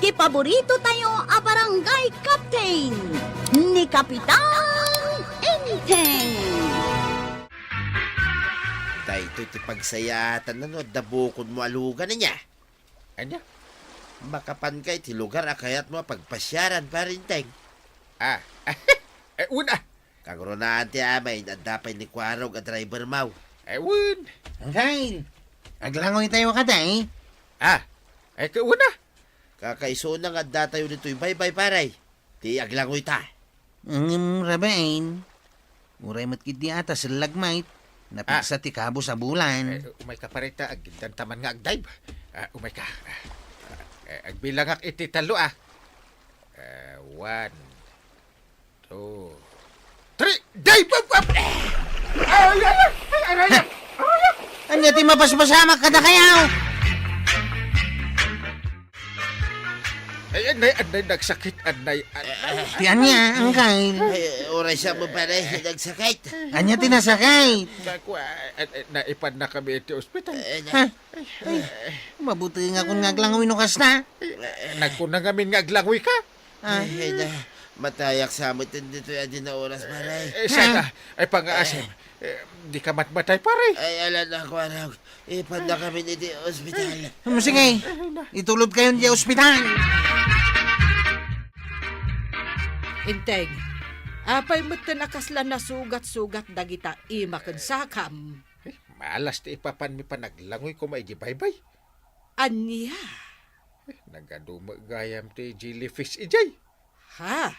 ti paborito tayo a barangay captain ni Kapitan Enteng. Dahito ti pagsayatan na dabukon mo alugan na niya. Anya? Makapan kay ti lugar akayat mo pagpasyaran pa rin teng. Una. Kagronaan ti amay na dapay ni Kwarog a driver mau. Un. Angkay, aglangoy tayo ka day. Una. Kakaiso na nga datayo nito'y bye-bye paray. Ti aglangoy ta. Ang rabain. Uray matkid di ata sa lagmait. Napigsa ti kabo sa bulan. Umay ka parita, agindan taman nga agdayb. Umay ka. Agbilang ak iti talo 1, 2, 3, dive! Anya ti mapaspasamak ka na kayaw. Anay, nagsakit, anay. Ti anya, angkay. Ay, oray siya mo paray, nagsakit. Anya ti nasakay. Naipan na kami iti ospital. Ha? Ay, mabuti nga kung ngaglangoy no kas na. Nagkunang amin nga aglangoy ka. Ay, na, matayak sa amin dito yan din na oras paray. Sana, ay pang-aasim. Di ka matmatay pare. Ay, alam na, Kwarog. Ipanda kami nito ospital. Sige, itulod kayo di ospital. Inteng, apay mo't nakasla na sugat-sugat dagita imakan sakam. Malas ti ipapan mi pa naglangoy ko maigi baybay. Anya? Nagadumagayam ti jellyfish ijay. Ha?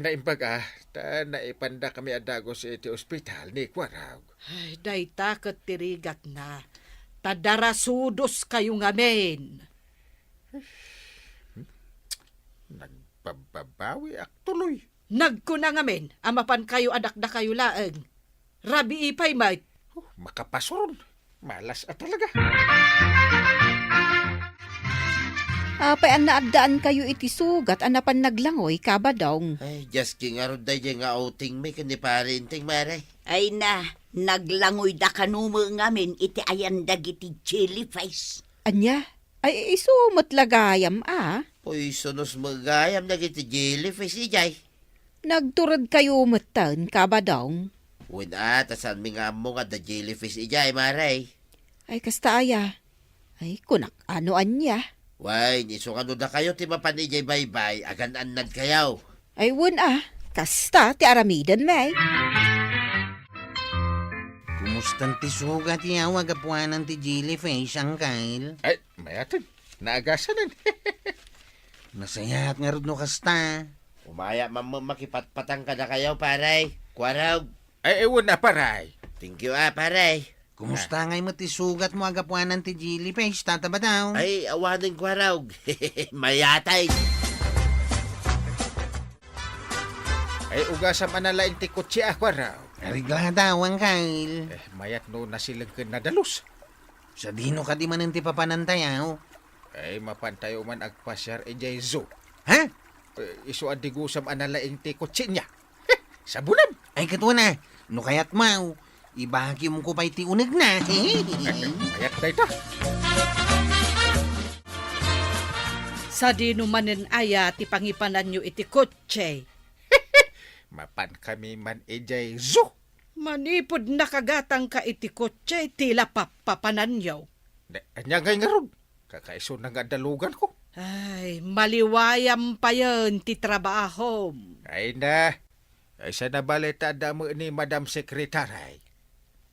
Naimbaga, naipanda kami adagos iti ospital ni Kwarag. Ay, day takot tirigat na. Tadarasudos kayo ngamin. Nagbabawi ak tuloy. Nagkuna ngamin, amapan kayo adakda kayo laeng. Rabi ipay mate. Makapasoron. Malas at talaga. Apay ang naagdaan kayo iti sugat anapan naglangoy kabadong. Ay, just king arod day nga outing may kani parinting maray. Ay na, naglangoy da kanumo ngamin iti ayan dagiti jellyfish. Anya? Ay isumot lagayam Poisonos magayam na kiti jellyfish ijay. Nagturod kayo matan kabadong. Wala, tasan mi nga mo nga da jellyfish ijay maray. Ay kasta aya. Ay kunak ano anya? Way, nisukano da kayo ti mapan ijay bye-bye, agan-anad kayaw. Ay wun kasta ti aramidan may. Kumustan ti sugat yaw agapuanan ti jellyfish, angkay. Ay, mayatan. Naagasanan. Nasayat nga rod no kasta. Umaya makipatpatang ka na kayaw paray. Kwarog. Ay, ewan na paray. Thank you paray. Kumusta ngay mo ti sugat mo agapuanan ti jellyfish, tata ba daw? Ay, awanin Kwarog. Mayatay. Ay, ugasam analaing ti kutsi Kwarag. Arigla daw, angkay. Mayat no na silang kinadalos. Sa dino ka di man ti papanantayaw. Ay, mapantayo man agpasyar ijay zoo. Ha? Iso adigusam analaing ti kutsi niya. Sa bulan. Ay katwa na, no kayat mau, ibahagi mo ko pa'y ti unag na. Mayat na ita. Sa dinumanen aya ti pangipanan nyo iti kotse. Mapan kami man ijay zoo. Manipod nakagatang ka iti kotse tila papapanan nyo. Anya ngay nga ron. Kakaiso na nga dalugan ko. Ay, maliwayam pa yun ti trabaho. Ay na. Ay sa nabalita damo ni Madam Secretary.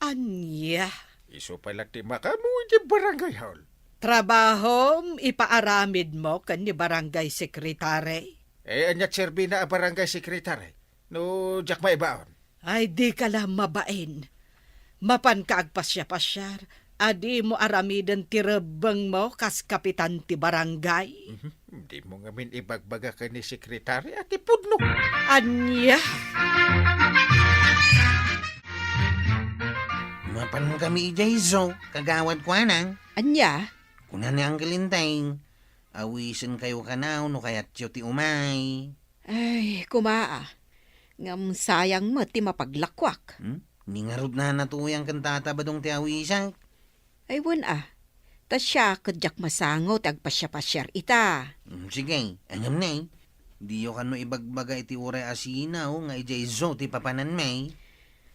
Anya? Iso pala ti makamu di barangay hall. Trabahom ipaaramid mo kan ni barangay sekretary. Anyat serbi na barangay secretary. No, jak maibaon. Ay, di ka lang mabain. Mapan ka agpasya-pasyar. Adi mo aramidan ti rebeng mo kas kapitan ti barangay. Di mo ngamin ibagbaga ka ni sekretary at ipudno. Anya? Mapan mo kami ijay zo, kagawad ko anang. Anya? Kunan ni ang galintay. Awisin kayo kanaw no kayat siyo ti umay. Ay, kumaa. Ngam sayang mo ti mapaglakwak. Ningarod na natuyang kantata badong ti awisan. Ay wun Tas siya kadyak masangot agpasya-pasyar ita. Sige, angam na Di yo kano ibagbaga iti uray asinaw nga ijay zo ti papanan may.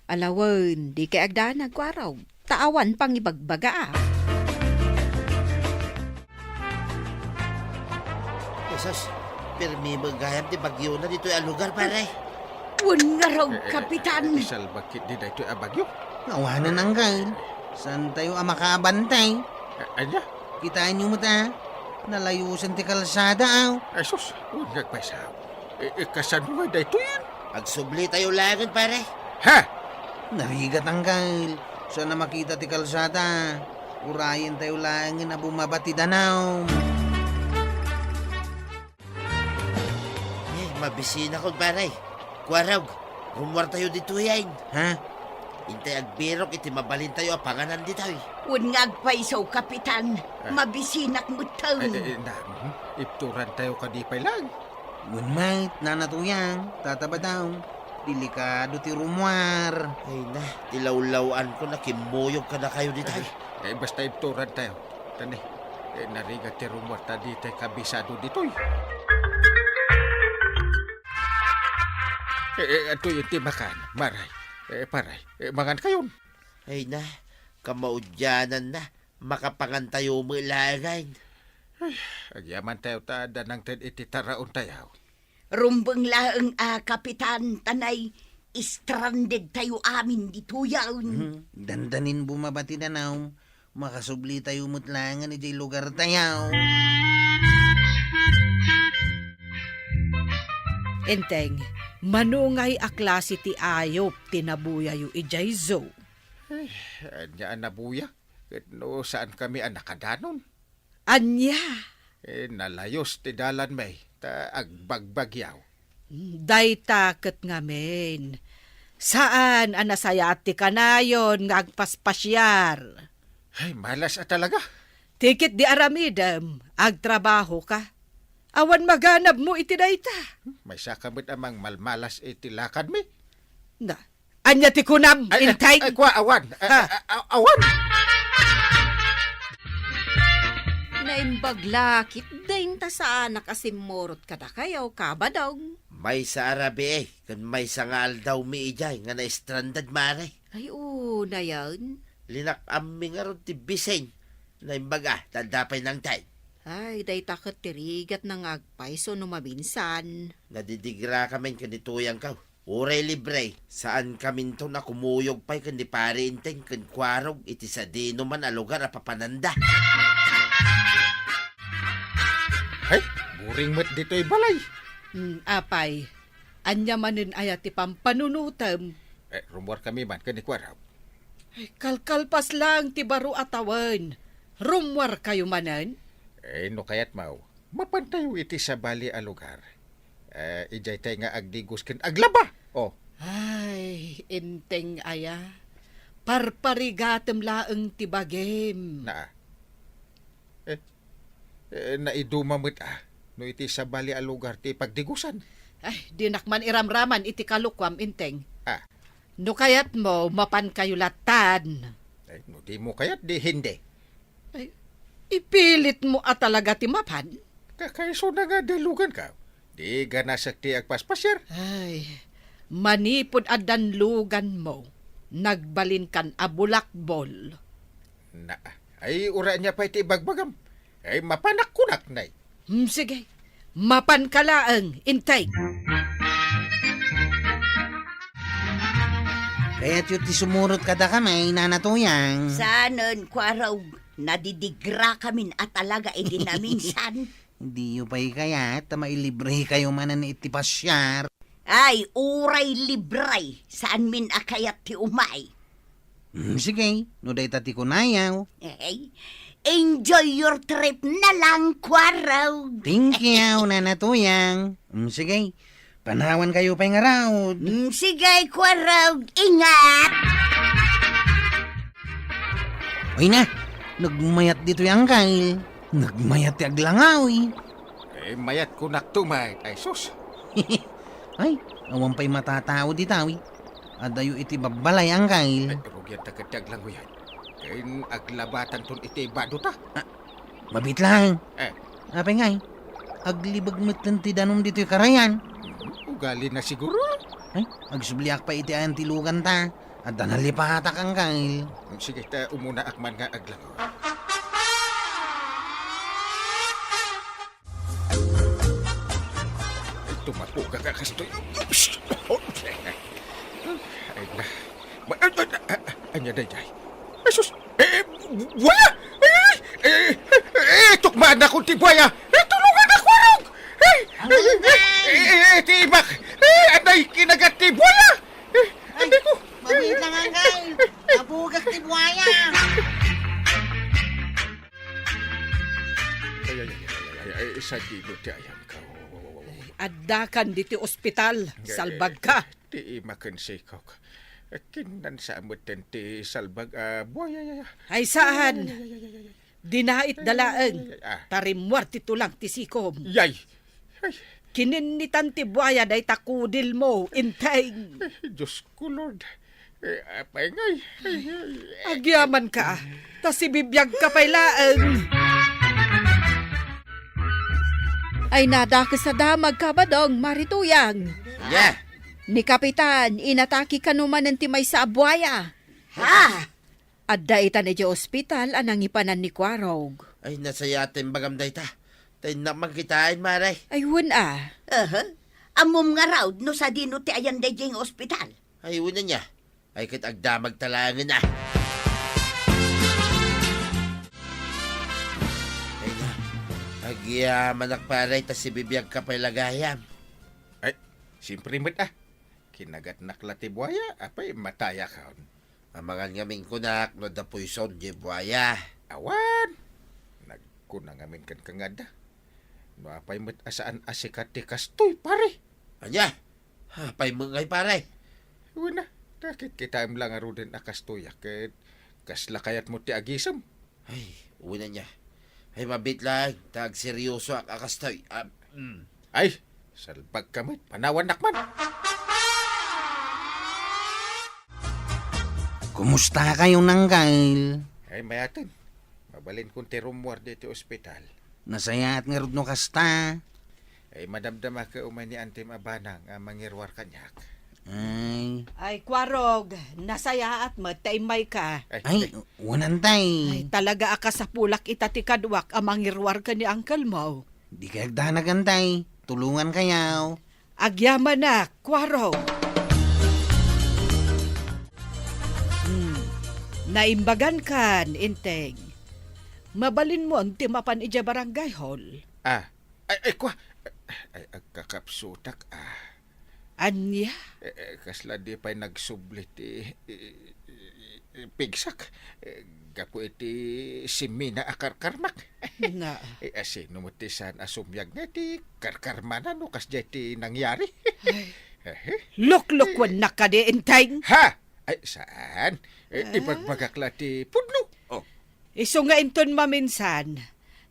Alawan, di kay agdaan nagkwaraw. Taawan pang ibagbaga. Esos, pirmi magayam ti bagyo na dito ang lugar, pare. Un nga raw, Kapitan. Isal bakit di na ito abagyo? Awanan Uncle. Saan tayo makabantay? Anya? Kitaan niyo mo ta. Nalayusan ti kalsada Ay sus, huwag nagpasaw. Kasan mo nga ito yan? Agsubli tayo langan, pare. Ha? Narigat Uncle. Saan na makita ti kalsada? Urayan tayo langin na bumabati danaw. Mabisina ko, pare. Kuwaraw, rumwar tayo dito yan. Ha? Intay agbirok, iti mabalin tayo apanganan dito. Un nga agpaisaw, Kapitan. Mabisinak mo taon. Ipturan tayo kadipay lang. Good mate, nanatuyang. Tataba daw. Delikado ti rumwar. Ay na, tilawlawan ko na kimuyog ka na kayo dito. Basta ipturan tayo. Tani, narigat ti rumor ta dito kabisado dito. Ato yung timakan, maray. Paray, mangan kayon. Ay na, kamaudyanan na. Makapangan tayo mo ilagay. Agyaman tayo ta danang ten ititaraon tayo. Rumbang laang Kapitan, tanay, stranded tayo amin dito yaon. Dandanin bumabati danaw. Makasubli tayo mutlangan ijay lugar tayo. Enteng, manungay a klase ti ayop tinabuya yu ijay zo. Anya nabuya. No, saan kami ang nakadanon? Anya, Nalayos ti dalan may. Ta agbagbagyaw. day taket ngamen. Saan anasayat ti kanayon nga agpaspasyar? Ay, malas talaga. Tikit di aramidem, agtrabaho ka. Awan maganab mo iti dayta. May sakamit amang malmalas itilakan mi. Na, anya ti kunam, intay. Ay, kwa, awan. Ha? Awan. Naimbaglakit daing ta sa anak asimorot kada kayaw kabadaw. May sa Arabi kan may sangal daw mi ijay nga na-stranded mare. Ay, na yan. Linak aming nga ron ti biseng. Na imbaga, tandapay ng tay. Ay, day takot tirigat ng agpaiso no mabinsan. Nadidigra kami kanituyang ka. Uray libre, saan kami to na kumuyog pa'y kandi pari inteng kan kwarog iti sa dino man a lugar a papananda. Ay, buring met dito'y balay. Apay, anya manin ayat ti pampanunutem. Rumor kami man kanikwaraw. Ay, kalkalpas lang ti baro atawan. Rumwar kayo manan? No kayat mau. Mapantayo iti sa bali a lugar. Ijay tayo nga agdigos ken aglaba. Oh, Ay, inteng aya. Parparigatem laeng ti bagem. naa. Naidumamit no iti sa bali a lugar ti pagdigusan. Ay, dinakman iramraman iti kalukwam inteng. Ah. No kayat mo, mapan kayo latan. Ay, no di mo kayat di hindi. Ay, ipilit mo at talaga ti mapan. Kakaiso na nga dalugan ka. Di ganasak ti agpaspasyar. Ay, manipod adanlugan mo. Nagbalin kan abulakbol. Naa. Ay, ura niya pa iti bagbagam. Ay, mapanak-kunak na. Sige, mapan ka laeng, intay. Kaya't yun ti sumurot kada kamay, nanatuyang. Saanon, kwaraw, nadidigra kami at talaga naminsan. Hindi yun pa'y kaya, mailibre kayo manan iti pasyar. Ay, uray libray, saan min akayat ti umay. Sige, no day tati ko nayaw. Ay, enjoy your trip na lang, kwaraw. Thank you, nanatuyang. Sige, panawan kayo pa'y ngaraw. Sige, kwaraw, ingat! Uy na, nagmayat dito yung Uncle. Nagmayat ti aglangaw Ay, mayat kunak tumay. Ay, sus. Ay, awan pa'y matatao ditaw Adayo iti babalay Uncle. Ay, rugyan tagatag lang ko yan. Kain aglabatan ton iti bado ta. Mabit lang. Eh. Apay ngay, aglibag metten ti danom dito yung karayan. Ugali na siguro. Ay, agsubliak pa iti ayan tilugan ta. At nalipatak ang kail. Sige, umuna akman nga aglangoy. Tumapo ka kakastoy. Ay na. Anya na jay. Jesus! Buaya! Tukmaan akong tibuaya! Tulungan ako, Arog! Tibak! Anay kinagat tibuaya! Ay, mabit lang ang kail. Nabugak ti buhaya. Sa dilo ti ayam ka. Addakan diti ospital. Salbag ka. Ti makan sikok. Kinan sa amot ti salbag. Buaya. Ay saan? Dinait dalaeng. Tarimwar ti tulang ti sikom. Yay! Ay, Kininitan ti buaya day takudil mo. Inteng. Diyos ko, Lord. Apay ngay. Agyaman ka. Tas ibibiyag ka pay laeng. Ay nada ka sa damag kabadong, marituyang. Yeah. Ni Kapitan, inataki ka naman ng timay sa abuaya. Ha? At daitan ni ospital anang ipanan ni Kwarog. Ay, nasayatin bagam day ta. Tayo na magkitain, maray. Ay wala. Amom nga raw, no sa dino ti ayan day jeng ospital. Ay, una niya. Ay, kit agdamag talangan na. Ay na. Agyaman paray, tas ibibiyag ka pa'y lagayam. Ay, simpre mo't Kinagat nakla ti buaya. Apay mataya ka. Amangan ngaming kunak, no da puison, di buaya. Awan! Nagkunang amin kan kangada. No apay mo't asaan asikat ti kastoy, pare. Anya? Pa'y mungay paray. Una, takit kita lang aro din akastoy. Akit kaslakayat mo ti agisam. Ay, una niya. Ay, mabit lang. Tag seryoso ak akastoy. Ay, salbag kamit. Panawan nakman. Kumusta kayo nang kail? Ay, mayatin. Mabalin kong tirumwar dito ospital. Nasayat nga rod no kasta. Ay, madamdama ka umay ni Antem Abanang mangirwar kanyak. Ay, Ay Kwarog, nasaya at mataymay ka. ay, wanantay. Ay talaga aka sa pulak itati kadwak amangirwar ka ni Uncle Mo. Di ka agdanagantay. Tulungan kayaw. Agyaman na, Kwarog. Naimbagan kan, Inteng. Mabalin mo ang timapan ija barangay hall. Ay, kwa. Ay, agkakapsutak, Anya? Kasla di pa'y nagsublit pigsak. Gapo iti simina akarkarmak. Na. Asino mo ti san asumyag na ti karkarmanan no kas ti nangyari. Luklukwan na ka di, Inteng. Ha! Ay, saan? Ipagbagakla ti pudno. Oh. Iso nga inton maminsan,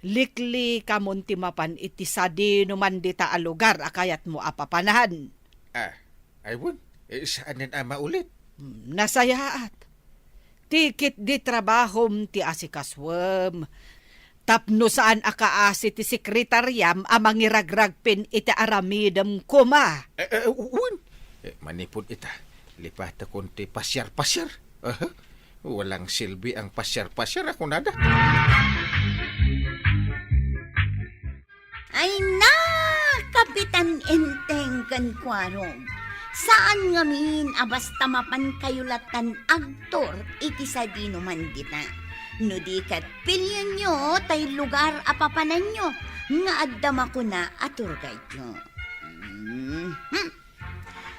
likli kamon timapan iti sadi numan di ta a lugar akayat mo apapanahan. Aywon. Saan yan maulit? Nasayaat. Tikit di trabahom ti asikaswem. Tapno saan akaasi ti sekretariam amang iragragpin iti aramidem kuma. Uwan. Manipod ita. Lipat akong ti pasyar-pasyar. Walang silbi ang pasyar-pasyar ako nada. Ay na, Kapitan Enteng kan Kwarog. Saan ngamin abasta mapan kayulatan agtor iti sa dino man dita. No di kat pilyan nyo tay lugar apapanan nyo nga addama ko na atur kayo.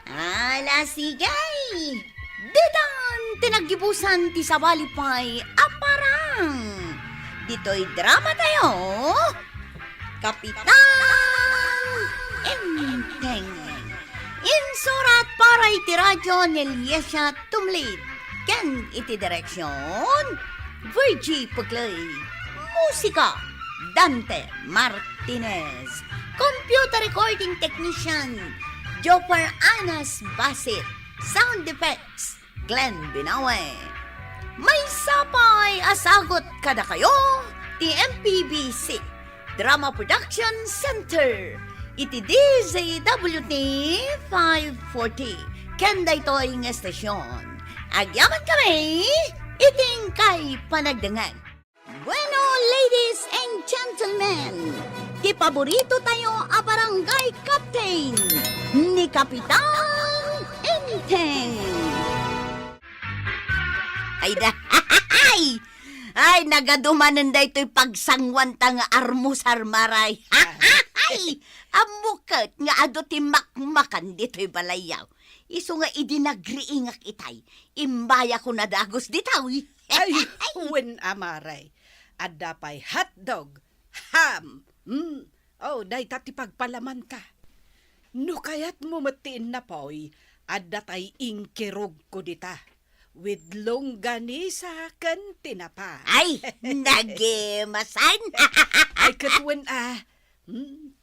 Ala sigay! Ditan tinagibusan ti sabalipay aparang. Dito'y drama tayo. Kapitan Enteng. Insurat para iti radyo ni Liesya Tumlid. Ken iti direksyon Virgie Puglay. Musika Dante Martinez. Computer recording technician Joper Anas Basit. Sound effects Glenn Binawe. May sapay asagot kada kayo ti MPBC. Drama Production Center. Iti DZWT 540. Kanda ito'y nga estasyon. Agyaman kami, iting kay panagdangan. Bueno, ladies and gentlemen, ti paborito tayo a barangay captain ni Kapitan Enteng. Ay da, ay, nagadumanan da ito'y pagsangwan ta nga armusar maray. Ay, amukat nga ado ti makmakan dito'y balayaw. Iso nga idinagriingak itay, imbaya ko na dagos ditaw. Ay, wen amaray. Adda pa'y hotdog, ham. Oh, day tati pagpalaman ka. No kayat mo matiin na po'y, adda tay ingkirog ko dita. With longganisa kan tinapa. Ay, nagemasan. Ay, katwen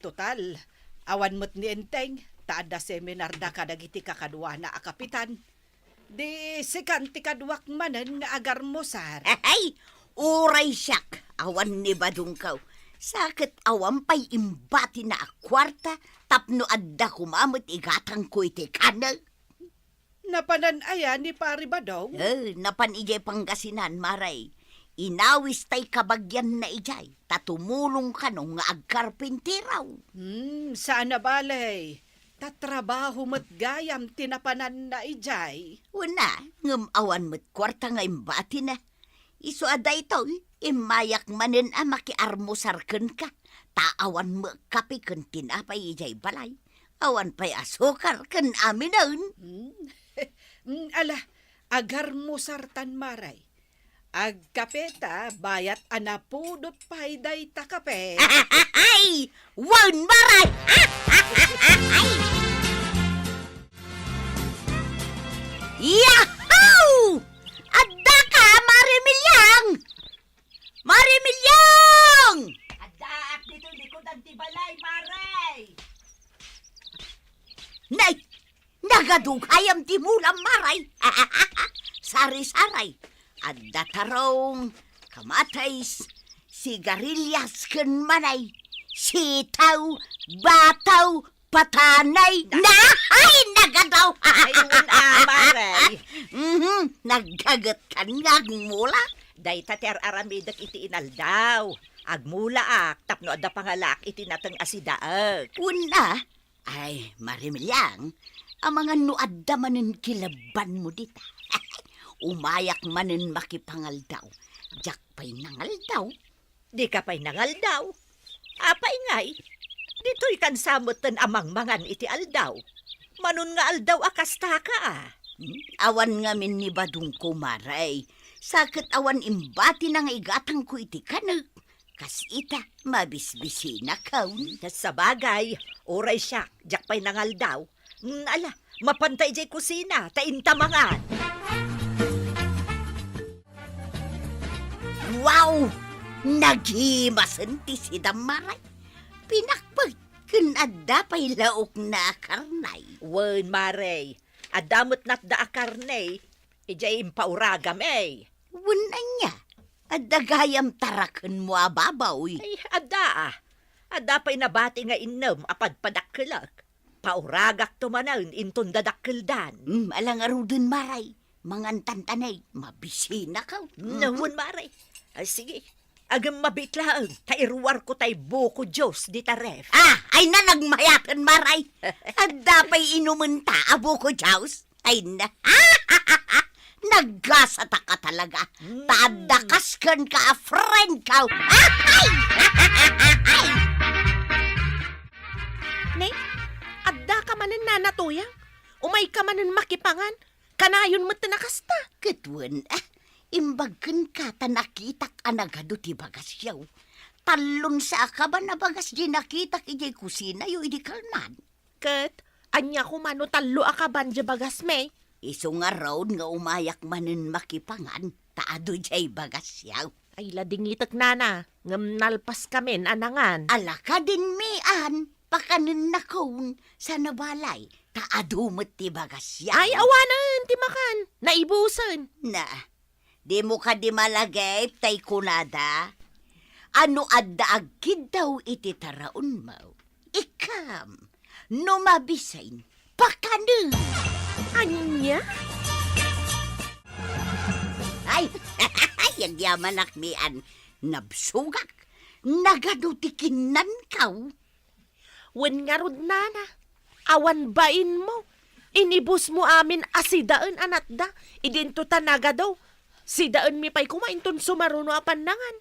total. Awan mo't ni Enteng, taada seminar da kadagiti kakadwa na akapitan. Di sikanti kadwak manan nga agar mosar. Ay, uray siyak. Awan ni badungkaw. Sakit awan pa'y imbati na akwarta, tapno adda kumamot igatang ko iti kanal. Napananaya ni pari ba daw? Napan ijay Pangasinan, maray. Inawis tay kabagyan na ijay, tatumulong ka nung nga agkarpintiraw. Saan na balay? Tatrabaho mo't gayam tinapanan na ijay. Una, ngam awan mo't kwarta nga imbati na. Iso ada ito, imayak manin a makiarmusarken ka. Taawan mo kapi ken tinapay ijay balay. Awan pa'y asukar ken aminaun. Ala, agar mo sartan maray. Agkapeta, bayat anapudot pa'y day takape. Ay! Wan maray! Ay! Yahoo! Adda ka, Marimilyang! Marimilyang! Adda at dito likod ang tibalay, Maray! Nay! Nagadugayam ti mulam maray! Sari-saray! Adda tarong, kamatais, sigarilyas ken manay, sitaw, bataw, patanay, na! Ay! Nagadaw! Ayun Maray! Nagkagat ka ngag mula? Day tater aramidak iti inaldaw. Agmula tapno adda pangalak iti natang asidaak. Una, ay, Marimilyang, ang mga nuadda manin kilaban mo dita. Umayak manin makipangaldaw. Jak pa'y nangaldaw. Di ka pa'y nangaldaw. Apay ngay, dito'y kansamutan amang mangan iti aldaw. Manun nga aldaw akasta ka Awan nga min ni badung ko, maray. Sakit awan imbati na nga igatang ko iti kanag. Kas ita, mabisbisi na kaun. Sa bagay, oray siya, jak pa'y nangaldaw. Ala, mapantay jay kusina, taintamangan. Wow! Naghimasan ti si Damaray. Pinakpag kunadda pa'y laok na karnay. Wen Maray, adamot nat da akarne, ijay impauragam Wala niya. At dagayam tarakan mo ababaw. Ay, ada pa'y nabati nga inom apad padakkelak. Pauragak tumanan inton dadakkeldan. Alang arudun maray. Mangantantanay, mabisi na ka. Nawon Maray. Ay, sige. Agam mabitlaan, tairuwar ko tay buko Diyos di taref. Ay na nagmayapan maray. At dapay inuman ta, abo ko, Jaws. Ay na. Naggasata ka talaga. Tadakaskan ka, friend ka. Ay! Ne, adda ka manen nanatuyang. Umay ka manen makipangan. Kanayon mo tinakasta. Katwan, imbagkan ka ta nakitak anagado ti bagas yaw. Talon sa akaba na bagas di nakitak ijay kusina yu idi kalman. Ket, anya ko mano talo akaban di bagas me. Iso nga raw nga umayak manen makipangan, taado jay bagas yaw. Ay ladingitak nana, ngam nalpas kamen anangan. Alaka din mian, pakanin na kaun sa nabalay, taado mo't ti bagas yaw. Ay awanan, timakan, naibusan. Na, di mo ka di malagay, tay kunada. Ano adda agkid daw iti taraon mo? Ikam, no mabisain, pakanu. Anya? Ay, yagyaman akmian, nabsugak, nagadutikinan kaw. Wen nga rod nana. Awan bain mo. Inibus mo amin asidaan anatda. Idinto tanaga daw. Sidaan mi pa'y kumainton sumaruno apan nangan.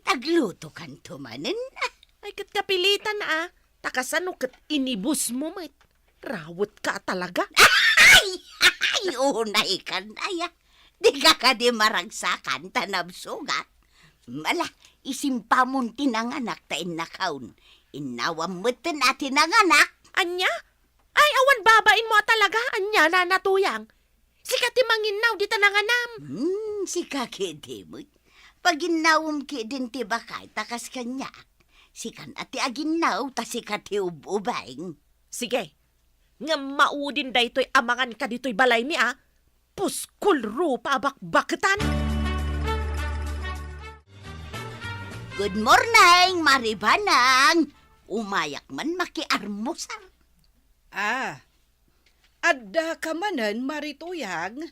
Agluto kan tumanen. Ay kat kapilitan Takasan no kat inibus mo met. Rawot ka talaga. Ay, unay kan aya. Di ka di maragsakan tanabsugat. Mala, isimpamon tinanganak ta innakaon. Inawam mo natin ang anak. Anya? Ay awan babain mo talaga. Anya na natuyang. Sikat manginaw di tananganam. Si kakede mo. Pag inawam ki din ti bakay takas kanya. Sikan ati aginaw ta sikat ti ubaing. Sige. Nga maudin da ito'y amangan ka dito'y balay mi Puskul rupa bakbaketan. Good morning, Maribanang. Umayak man makiarmusal. Adda ka manan, Marituyang.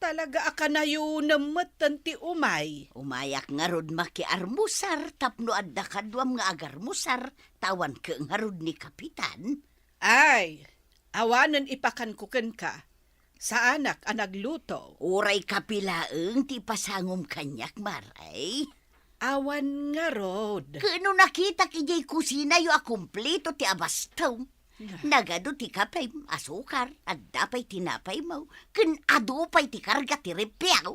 Talaga akanayo namatan ti umay. Umayak nga rod makiarmusar, tapno adda kadwam nga agarmusar, tawan ka nga rod ni Kapitan. Ay, awanan ipakan kuken ka. Sa anak ang nagluto. Uray kapilaeng ti pasangom kanyak, Maray. Awan nga rod. Kano nakita kijay kusina yu akumpleto ti abastaw. Nagado ti kapay asukar, at dapay tinapay mo, ken adupay ti karga ti repyaw.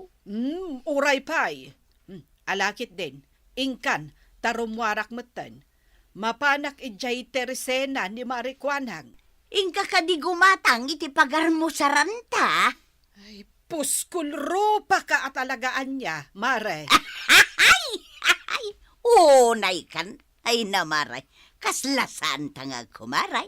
Uray pay. Alakit din. Ingkan, tarumwarak matan. Mapanak ijay teresena ni Marikwanang. Ingka ka di gumatang iti pagarmusaran ta. Ay, puskul rupa ka atalagaan niya, Mare. Ay, unay kan, ay namaray. Kaslasan tangag kumaray.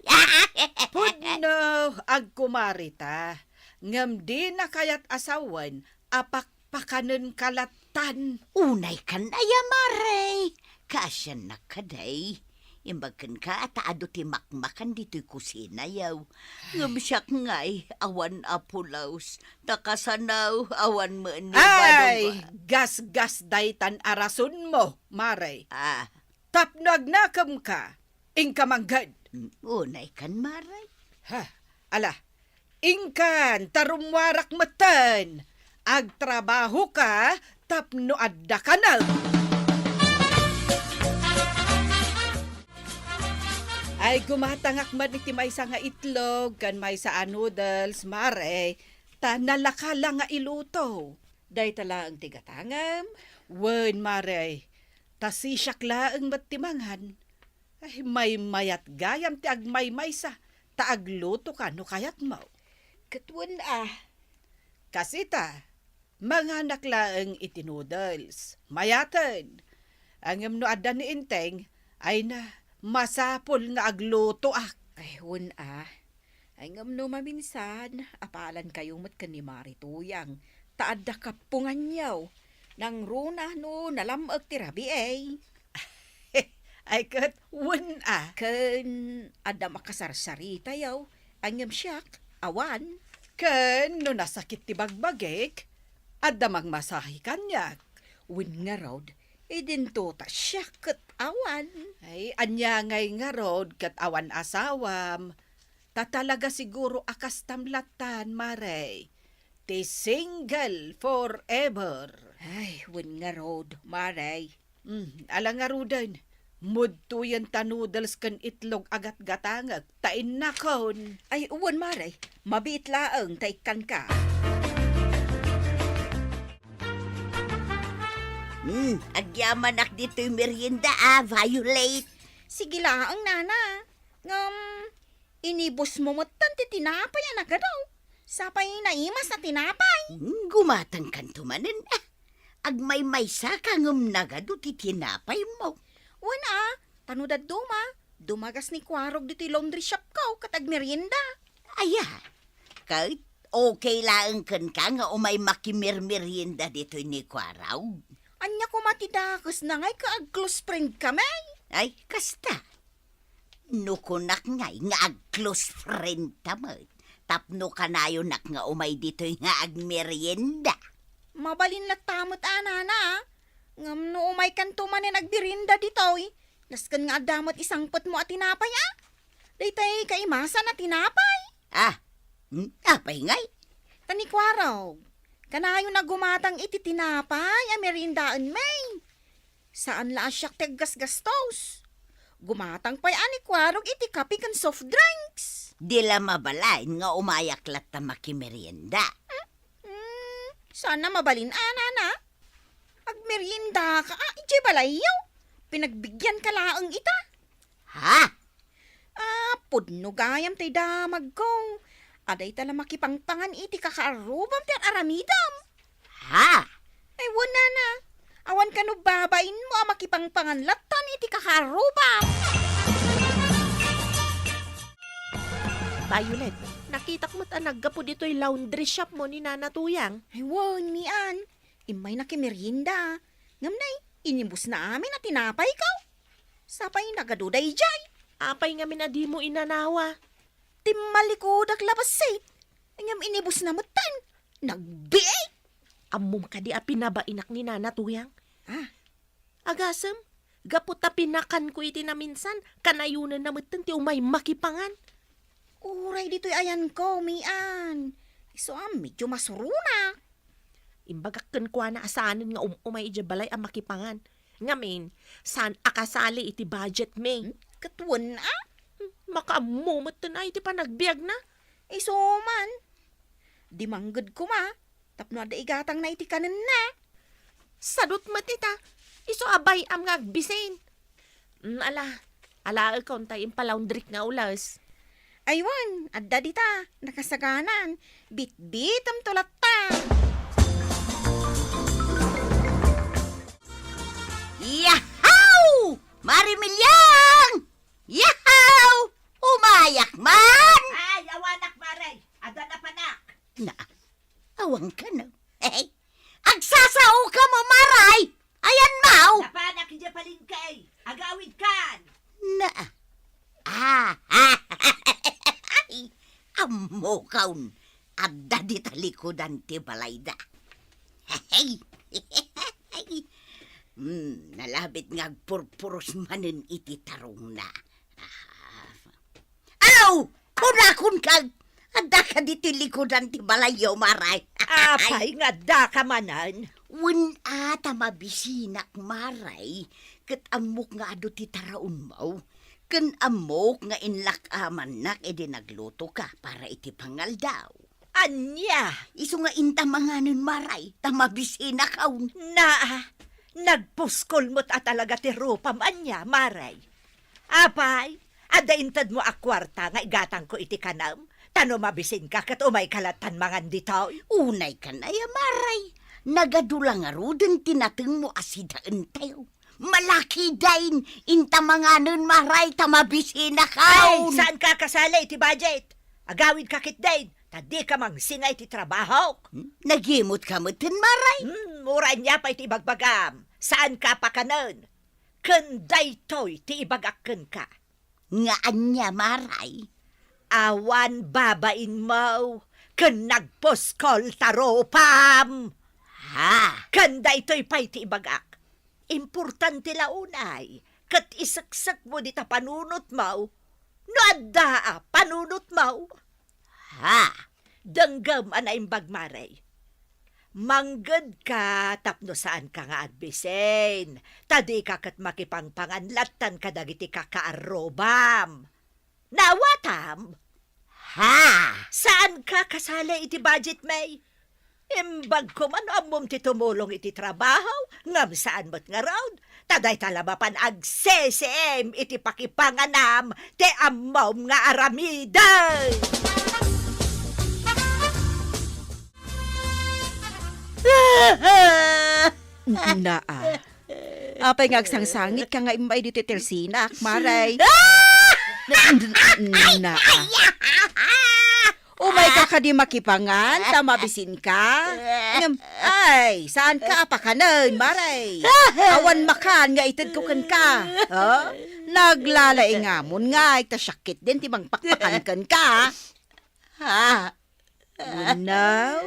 Pudno, agkumarita. Ngam di na kayat asawan, apakpakanen kalatan. Unay kan aya maray. Kasyan na kaday. Imbagkan ka at ado ti makmakan dito'y kusina yaw. Ngam siyak ngay, awan apulaws. Takasanaw, awan mo ni Ay, gas-gas daytan arason mo, Mare. Tapnagnakam ka, ingkamanggad. Unay kan maray. Ala, ingkan, tarumwarak matan. Agtrabaho ka, tapno adda ka na. Ay, gumatangak man iti may sa nga itlog, kan may sa noodles, Mare. Ta nalakala nga iluto. Day tala ang tigatangam. Wen, Mare. Ta sisyak laang mattimangan. Ay, may mayat gayam ti agmay sa. Ta agluto ka no kayat mo. Katwan Kasi ta, mga naklaang iti noodles. Mayatan. Ang no adda ni Inteng ay na masapol nga agluto Ay, hun Ay ngam no maminsan, apalan kayong mat ka ni Marituyang. Taadda kapungan yaw. Nang runa no nalamag ti rabi Ay kat wen Ken adda makasarsarita yaw. Angam siyak, awan. Ken no nasakit ti bagbagek, adda magmasahi kanyak. Win nga rod, idinto ta siya kat awan. Ay, anya ngay nga rod kat awan asawam. Tatalaga siguro akas tamlatan, Mare. Ti single forever. Ay, win nga rod, Maray. Alang nga rodan, mudto yan tanudals kan itlog agat gatangag, tain na kon. Ay, uwan, Maray. Mabit laang taikan ka. Agyaman ak dito'y merienda Violet. Sige laang, nana. Ngam, inibos mo matan ti tinapay anak ka daw. Sapay naimas na tinapay. Gumatang kan tumanen. Agmay-may sa kangum nagado ti tinapay mo. Wana, tanudad duma. Dumagas ni Kwarog dito laundry shop ko katag merienda. Aya, kahit okay lang kan ka nga umay makimirmerienda dito ni Kwaraw. Anya ko matidakas na ngay ka ag close friend kami. Ay, kasta. Nukunak ngay nga ag close friend tamad. Tapno kanayo nak nga umay dito nga ag merienda. Mabalin na tamot anana. Ngam no umay kanto man nagbirinda ditoy. Naskan nga damot isang pot mo at tinapay Daytay kaimasa na tinapay. Apay ngay. Tanikwaraw. Kanayo na gumatang iti tinapay a merindaan may. Saan la asyak teggas-gastos? Gumatang pa'y anikwarog iti kape kan soft drinks. Dila mabalain nga umayaklat ta makimerienda. Sana mabalin anana. Agmerienda ka iti balayaw. Pinagbigyan ka laang ita. Ha? Pudno gayam tay damag ko. Aday tala makipangpangan iti kakaarubam ti aramidam. Ha? Ay wala na. Awan ka no babain mo makipangpangan latan iti kakaarubam. Violet, nakita ko mata naggapo dito'y laundry shop mo ni Nana Tuyang. Ay wan mian. Imay na kimerienda. Ngamnay, inimbus na amin at tinapay ka. Sapay nagaduday jay. Apay nga minadi mo inanawa. Timmalikodak labasit. Ngam inibus na mutan. Nagbiay. Amum ka di a pinabainak ni Nana Tuyang. Agasem, gapot ta pinakan ko iti na minsan, kanayunan na mutan ti umay makipangan. Uray dito'y ayan ko, mian. Iso medyo masuruna. Imbagak ken kwa na asanin nga umay iti balay ang makipangan. Ngamin, saan akasali iti budget me? Katuan Makaamumot na iti panagbiag na. Iso man. Di manggod ko ma. Tapno ada igatang na iti kanan na. Sadot matita, iso abay am nga agbisin. Ala ikaw tayo impalaundrik nga ulas. Aywan, adda dita, nakasaganan. Bit-bit am tulat ta. Yahaw! Marimilyang! Yahaw! Umayak man! Ay, awanak maray. Ada na panak. Na, awang ka na. Eh, agsasao ka mo, Maray! Ayan, Mau! Napanak hindi palingkay. Agawid kan. Na, amo kaun. Adda di talikodan ti balayda. Hey! Nalabit nga agpurpuros manen iti tarong na. Aw! Kunakun kag! Adda ka di tilikodan ti balayo, Maray. Apay nga da ka manan. Wen ata mabisinak, Maray. Kat amok nga ado ti taraon mo. Ken amok nga inlakaman nak edi nagluto ka para iti pangal daw. Anya. Iso nga intamanganon, Maray. Tamabisinak kaun. Nagpuskol mo't talaga ti rupam anya, maray. Apay, ada intad mo akwarta nga igatang ko iti kanam. Tano mabisin ka kat umay kalatan mangan ditaw. Unay ka na ya, Maray. Nagadulang aruden tinateng mo asidaan tayo. Malaki dain intamanganon, Maray. Tamabisinak Ay, kaun. saan ka kasali iti budget? Agawid kakit din. Tadi ka mang singay ti trabaho. Nagimot ka mo tin, Maray. Mura niya pa iti ibagbagam. Saan ka pa kanon? Kanday to'y ti ibagakken ka. Nga anya, Maray. Awan babain mo. Kan nagpuskol taropam. Ha? Kanday to'y pa'y ti ibagak. Importante launay. Kat isaksak mo di ta panunot mo. No adda panunot mo. Ha? Danggam anaim bagmaray. Manggad ka, tapno saan ka nga adbisen. Tadi ka kat makipangpanganlatan ka dagiti kakaarobam. Nawatam? Ha? Saan ka kasala iti budget may? Imbag ko man amom ti tumulong iti trabaho, ngam saan mo't nga round. Taday talabapan ag CCM iti pakipanganam, te amom nga aramiday. Apay nga agsangsangit ka nga imbay dito tersinak, Maray. Naa. Umay Uray ka ka di makipangan, tamabisin ka. Ay, saan ka apakanan, maray? Awan makan nga itid ko kan ka. Ha? Naglalaingamon nga, itasyakit din timang pakpakan kan ka. Ha? Unaw,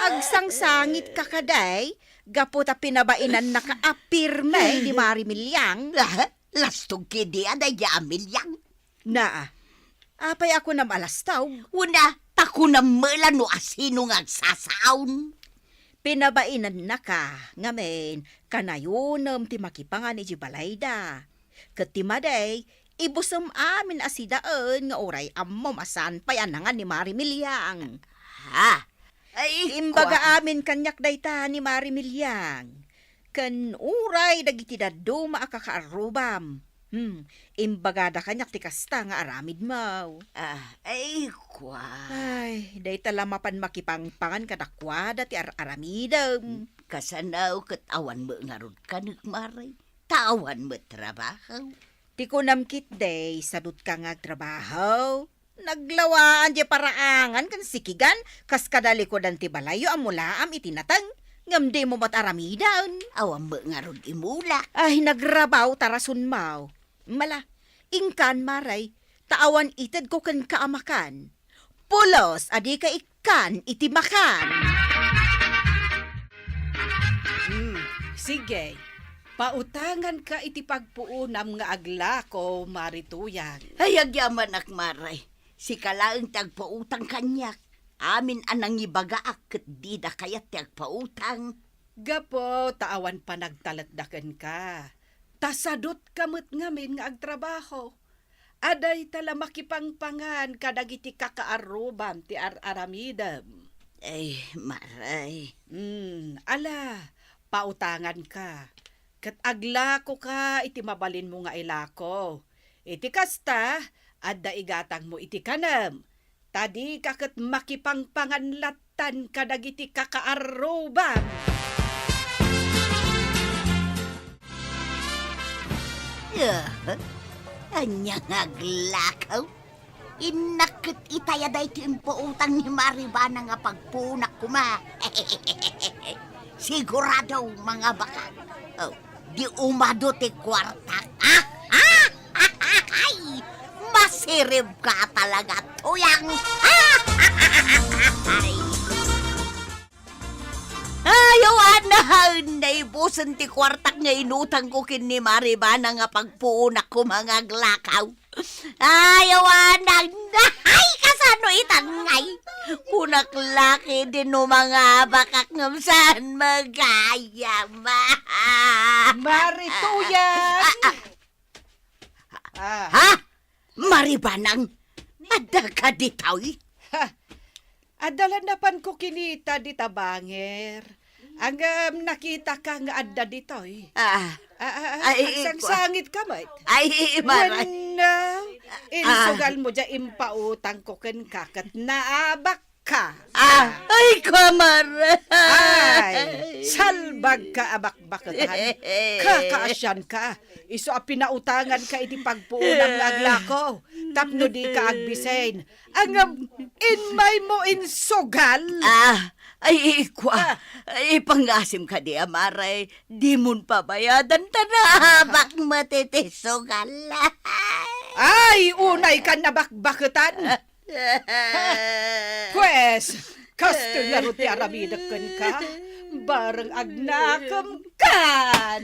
agsangsangit ka kaday, gapo ta pinabainan nakaapirme di Mari Milyang. Lastog kidi aday yamil yang. Na, apay ako na malastaw. Una, tako na mela no asino nga sasaon. Pinabainan na ka, ngamen, kanayunom ti makipangan ni Jibalayda. Katimaday, ibusum amin asidaan nga oray amom asan payanangan ni Mari Milyang. Ha? Ay, Imbaga amin kanyak dayta ni Mari Milyang. Kan uray dagiti daddo maakakaarubam. Imbaga da kanyak ti kasta nga aramid mo. Ay, kwa. Ay, dayta lamapan makipangpangan kadakwada ti aramidam. Kasanaw kat awan mo nga rod ka nagmaray. Tawan mo trabaho. Ti kunamkit day sadut ka nga trabaho. Naglawaan di paraangan kan sikigan kas kadalikodan ti balayo amulaam itinatang. Ngam di mo mataramidan. Awan mo nga rod imula. Ay, nagrabaw tarasun mau. Mala, ingkan maray, taawan itad ko kan kaamakan. Pulos, adi ka ikan, itimakan. Sige, pautangan ka iti pagpuunam nga agla ko, Marituyang. Ay, agyaman akmaray. Si kalaang tagpautang kanyak. Amin anang ibagaak kat di da kayat tagpautang. Gapo, taawan pa nagtalatdakan ka. Tasadot kamot ngamin nga agtrabaho. Aday tala makipangpangan kadagiti kakaaruban ti aramidam. Ay, maray. Ala, pautangan ka. Kat agla ko ka, iti mabalin mo nga ilako. Iti kasta, adda igatang mo iti kanam. Tadi kakat makipangpangan latan kadagiti kakaaruban. Anyang aglakaw. Inakit itayaday timpo-utang ni Maribana nga pagpunak kuma. Sigurado mga baka. Oh, di umado ti kwartak. Ay, masirib ka talaga, tuyang. Ayaw anahan na ibusan ti kwartak nga inutang ko kin ni Maribana nga pagpuunak ko mga glakaw. Ayaw anahan na ay kasano itangay. Kunak laki din no mga bakak ngam saan magayam. Marituyan! Ha? Maribanang? Ada ka ditoy? Adalan na pan ko kinita di tabanger. Ang nakita ka nga adda ditoy. Ay, Sangsangit ka, mate. Ay, maray. Wala. Insugal mo dya impautang ko ken kakat naabak ka. Ay, kamar. Ay, salbag ka abak-bakatan. Kakaasyan ka. Iso a pinautangan ka iti pagpuunang nga aglako. Tapno di ka agbisain. Ang inmay mo insugal. Ay, ikwa. Ay, pangasim ka di, amaray. Di mon pabayadan tanabak matitisogal. Ay, unay ka nabakbaketan. Pwes, kasto nga ro ti aramidakan ka. Barang agnakam kan.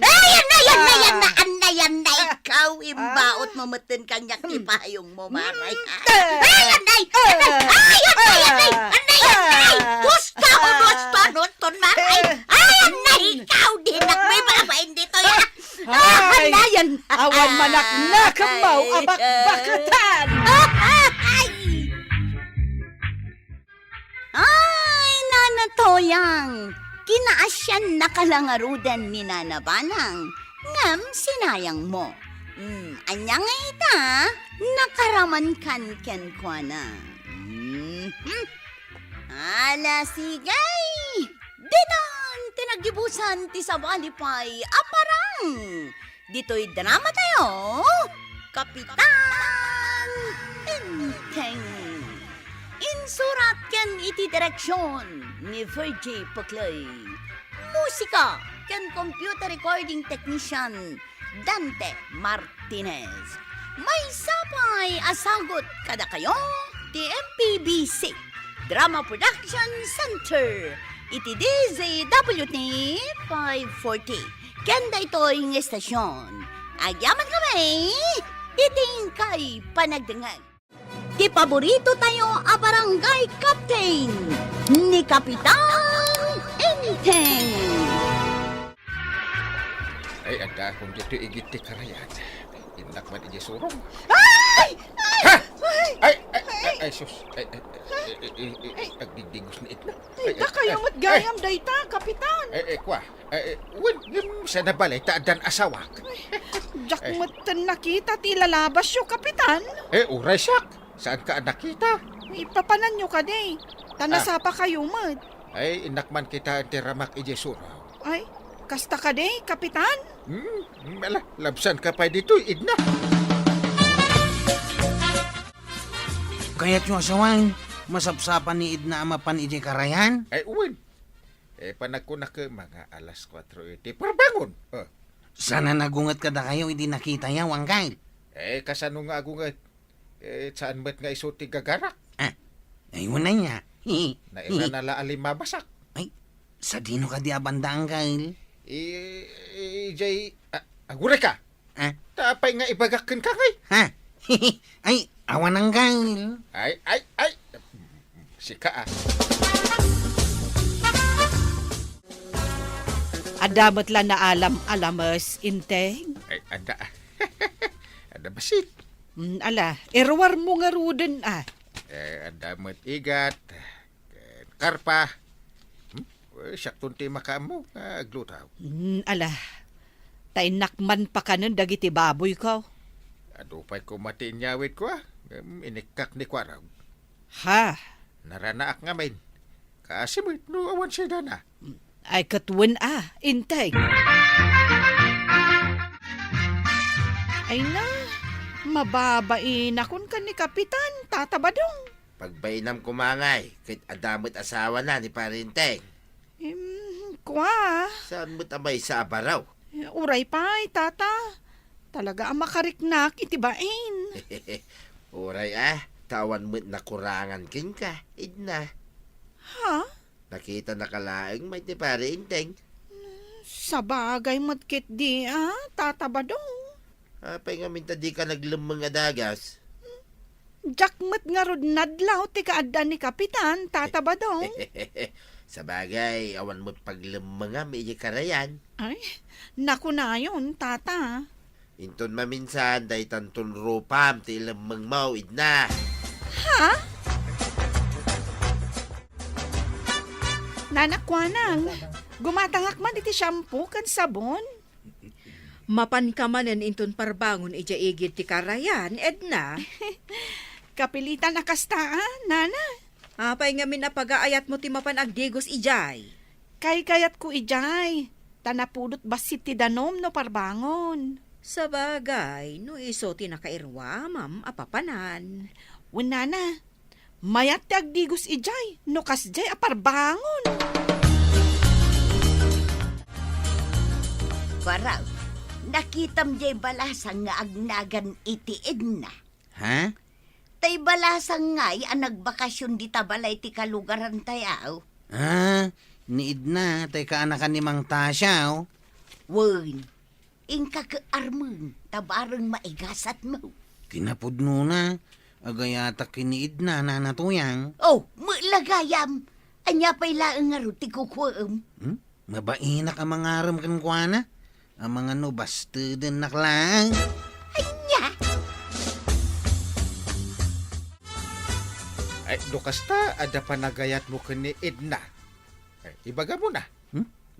Ayan na, ikaw. Imbaot mo matin kanyak ipahayong mo, maray. Ayan na. Gusto, maray. Ayan na, ikaw. Di nakmay malabain dito, yan. Ay, Ayan. awan manak nakamaw abak-bakatan. Ay, nanatoyang. Kinaasyan nakalangarudan ni Nanabanang. Ngam, sinayang mo. Anya nga ita, nakaraman kan kwa na. Ala, sigay. Dinan, tinagibusan ti sabalipay, aparang. Dito'y drama tayo. Kapitan Enteng. Insurat ken iti direksyon ni Fergie Puclay. Musika ken computer recording technician Dante Martinez. May sapay asagot kada kayo ti MPBC Drama Production Center iti DZWT 540. Kenda ito'y ng estasyon. Agyaman kami, titing kay panagdangag. Ti paborito tayo a barangay captain ni Kapitan Enteng. Ay, ada akong dito igit ti karayan. Inak man iji surong. Ay! Ha! Ay, sus. Agdigdigos ni itna. Da kayo matgayam dayta, kapitan. Kwa. Wen, sa nabalay, taadan asawak. Jak matan nakita ti lalabas yo, kapitan. Uray siyak. Saan ka nakita? Ipapanan nyo ka day. Tanasapa kayo mat. Ay, inak man kita ti ramak iji surong. Ay, kasta ka day, kapitan. Labsan ka pa dito, idna. Kaya't yung asawang, masapsapan ni Idna amapan iti karayan. Ay, uwin. Panag ko na ka mga alas 4:30. Parbangon. Sana nagungat ka na kayo, hindi nakita yaw ang kail. Kasano nga ako nga. Saan ba't nga iso ti gagarak? Ay, wala niya. Naira na laalim mabasak. Ay, sa dino ka di abanda ang kail. Jay, agure ka. Ha? Tapay nga ibagakin ka ngay. Ha? Ay, awan ang kail. Ay. Sika Adamot lang na alamas, inteng. Ay, ada. Ada basit. Ala, erwar mo nga ruden Ada mat igat. Karpa. Siyaktun ti makamu. Aglutaw. Ala, tainakman pa ka nun dagiti baboy ko. Adupay ko matinyawit ko inikak ni Kwaraw. Ha? Naranaak nga main. Kaasimit no awan siya na. Ay katwen inteng. Ay na, mababain akon ka ni kapitan, tatabadong. Pagbainam kumangay, kahit adamot asawa na ni Parinteng. Kwa, Saan mo't abay sa abaraw? uray pa'y, tata. Talaga ang makariknak, itibain. Uray tawan mo't nakurangan kin ka, idna. Ha? Nakita na kalaeng may ni Parinteng. Sa bagay matkit di, tatabadong. Apay nga minta di ka naglamang adagas. Jakmat nga rod nadlaw, ti kaadan ni kapitan, tatabadong. Sa bagay, awan mo't paglamang nga may karayan. Ay, naku na yun, tata. Inton maminsan, day tanton rupam, ti lamang mau, idna. Ha? Nanakwanang, gumatangak man iti shampoo kan sabon. Mapan ka manen inton parbangon ija igit ti karayan, Edna. Kapilitan na kasta, nana. Apay nga minapagaayat mo ti mapan agdigos ijay. Kay kayat ko ijay. Tanapudot basit ti danom no parbangon. Sa bagay, no iso ti nakairwa, ma'am, apapanan. Nana, mayat ti agdigos ijay, no kasjay aparbangon. Kwaraw, nakitam jay balasang nga agnagan iti Edna. Ha? Tay balasang nga'y ang nagbakasyon di tabalay ti kalugaran tayaw. Ni Idna, tay kaanakan ni Mang Tasya, oh. Wen, ingka ka armon, tabarang maigasat mo. Kinapudno na. Agayata kini Idna na natuyang. Oh, mulagayam. Anya pa'y laang nga ruti kukuam. Mabainak ang mga aram kan kuana. Ang mga no bastuden naklang. Anya, Ay, dokasta, ada panagayat mo kani Edna. Ibaga mo na.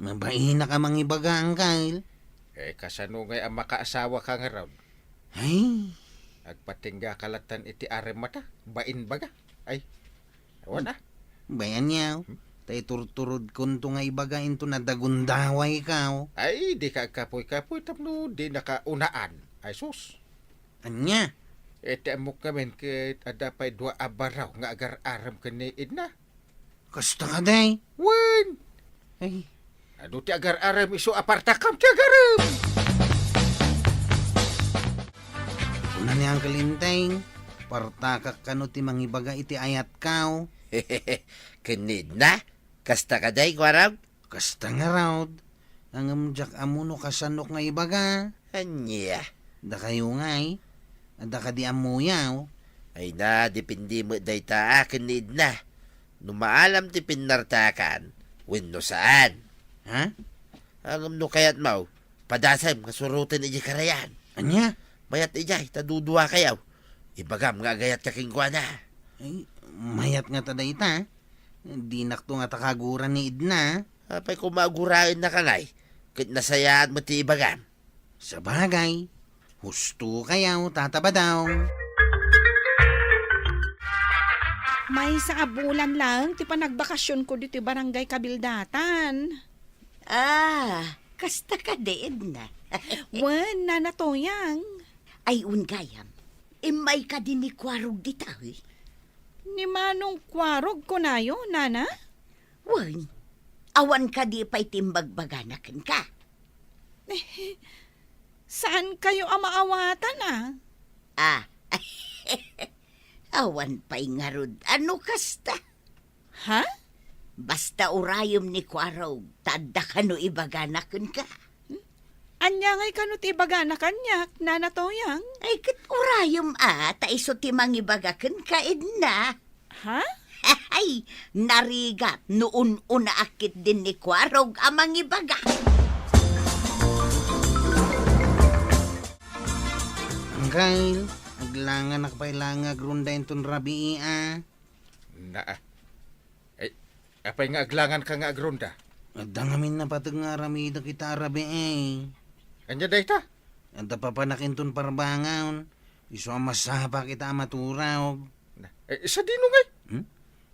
Mabainak ang mga ibaga ang kail. Kasano nga ang makaasawa ka nga raw. Ay, Agpatingga kalatan iti are mata. Bain baga. Ay, awan na. bayan niya, oh. Tay turturod kunto nga ibaga into na dagundaway ka, oh. Ay, di ka kapoy-kapoy tapno di nakaunaan. Ay, sus. Anya? Ete mo kamen kit ada pa'y dua abaraw nga agar aram ka ni Edna. Kasta ka, day. Wen! Ay, Ano ti agar-aram iso apartakam ti agaram? kuna niyang kalinteng. Partakak kano ti mangibaga iti ayat kaw. Kanid na? Kasta ka day, Kwarog? Kasta nga raw. Ang amjak amuno kasanok nga ibaga. Anya. Da kayo ngay. Da ka di amuyaw. Ay na, dipindi mo day ta, kanid na. Numaalam ti pinartakan, wenno saan. Ha? Ang no kayat mau, padasam kasurutin iji karayan. Anya? Mayat ijay, tadudua kayaw. Ibagam nga gayat kakingkwa na. Ay, mayat nga tada ita. Di nakto nga takaguran ni Idna. Apay kumagurain na kanay, kit nasayaan mo ti ibagam. Sa bagay, husto kayaw, tataba daw. May sa bulan lang, ti pa nagbakasyon ko dito barangay Kabildatan. Kasta ka din na. Wen, nanatoyang. Ay ungayam, imay ka din ni Kwarog dita, eh. Ni Manong Kwarog ko nayo, nana? Wan, awan ka di pa'y timbagbaganakan ka. Saan kayo amaawatan, ah? Awan pa'y ngarud, ano kasta? Ha? Basta urayom ni Kwarog, tada ka no ibaganakan ka. Anya ngay kanut ibaga na kanyak, nanatoyang. Ay kat urayom taiso timang ibagakan ka idna. Ha? Ay, narigat noon una akit din ni Kwarog amang ibaga. Angkail, aglangan nakapailangan agrundain ton rabi Na. Ay, apay nga aglangan ka nga agronda? Dangamin na patag nga ramida kita rabi Anya day ta? Anta papanakin ton parbangaon. Iso ang masapa kita amaturaw. Sa dino ngay?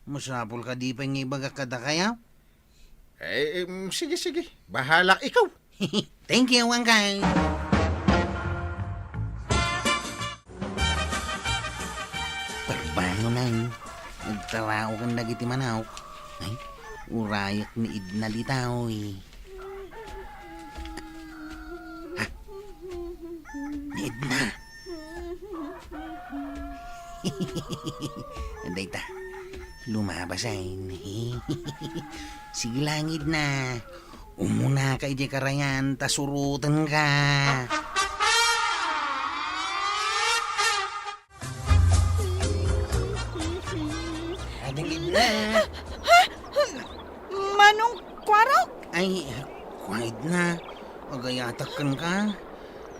Masapol ka di pa nga ibaga kada kaya? Sige, sige. Bahala ikaw. Thank you, Angkay. Parbango na nagtarao kang nagiti manawk. Ay, urayak ni Idna litaw Ha? Ni Idna. Anday ta. Lumabas ay. Sige lang, Idna. Umuna ka ije karayan, tasurutan ka. Ading Idna. Manong Kwarog? Ay, kuwait na. Agayatakan ka.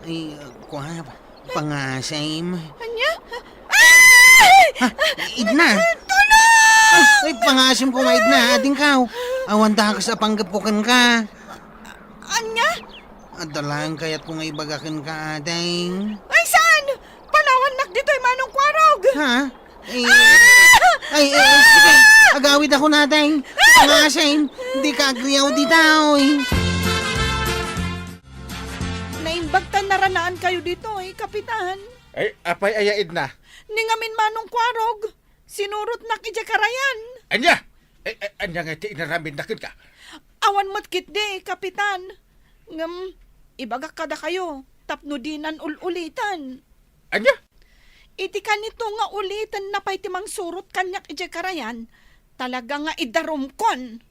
Ay, kuwap. Pangasay mo. Anya? Idna! Ay, pangasim ko nga Idna. Ading ka. Awanda ka sa panggapukan ka. Anya? Adalang kaya't kung nga ibagakan ka, ading. Ay, saan? Palawan nak dito'y Manong Kwarog. Ha? Ay, sige. Agawid ako natin. Pangasin. Hindi ka agriyaw dito. Naimbagtan naranaan kayo dito, kapitan. Ay, apay ayaid na. Ningamin Manong Kwarog. Sinurot nak ije karayan. Anya! Anya nga ti inaramin nakin ka. Awan matkit de, kapitan. Ibagak kada kayo. Tapno dinan ulitan. Anya? Iti kanito nga ulitan na pa'y timang surot kanyak ije karayan. Talaga nga idarumkon.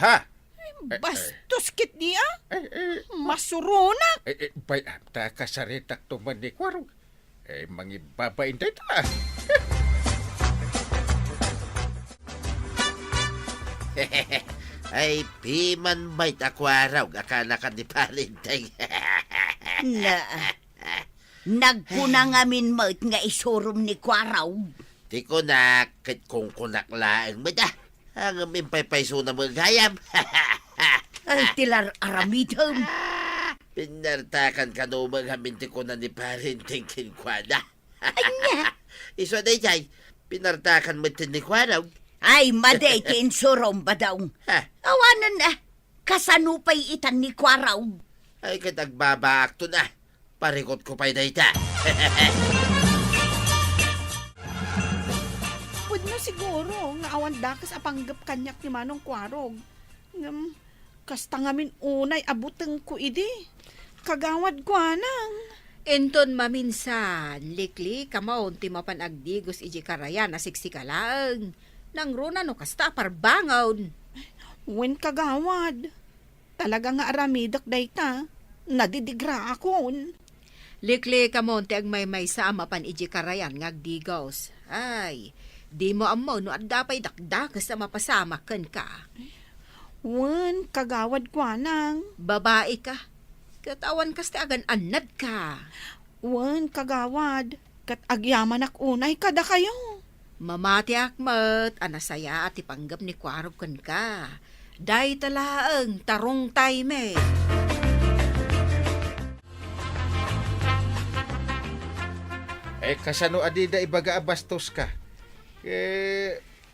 Ha? Bastos kit niya. Ay, Masurunak. bayam ta kasaritak tuman ni Kwarog. Mangibabain tayo ta. Ay, piman bait akwaraw, akala ka ni Palintay. Na, nagkunang amin mo nga isurum ni Kwaraw. Di ko na, kit kung kunaklaan mo da. Ang mimpay-payso na mga gayam. Ay, tilar aramidam. Pinartakan ka no mga minti ko na ni Palintay kinkwada. Anya? Iso na jay, pinartakan mo tin ni Kwaraw. Ay, maday kinsurum ba daw? Ha? Awanan na. Kasanupay itan ni Kwaraw. Ay, katagbabaak to na. Parikot ko pa'y dayta. Pwede No siguro, nga awan dakas apanggap kanyak ni Manong Kwarog. Kasta ngamin unay abuteng ko idi. Kagawad ko anang. Enton maminsan, likli kamaon ti mapanagdigos iji karayan na siksikalaan. Nang runa no kasta parbangawn. Wen kagawad. Talaga nga aramidak dayta. Nadidigra akon. Likli kamaon ti agmay sa amapan iji karayan ngagdigos. Ay, di mo amaw no at dapay dakdakas na mapasamakan ka. Wen kagawad ko anang. Babae ka. Katawan kas ti agan anad ka. Wen kagawad. Kat agyaman ak unay kada kayo. Mamati akmat, anasaya at ipanggap ni Kwarog kan ka. Day talaang tarong time. Kasano adida ibaga abastos ka?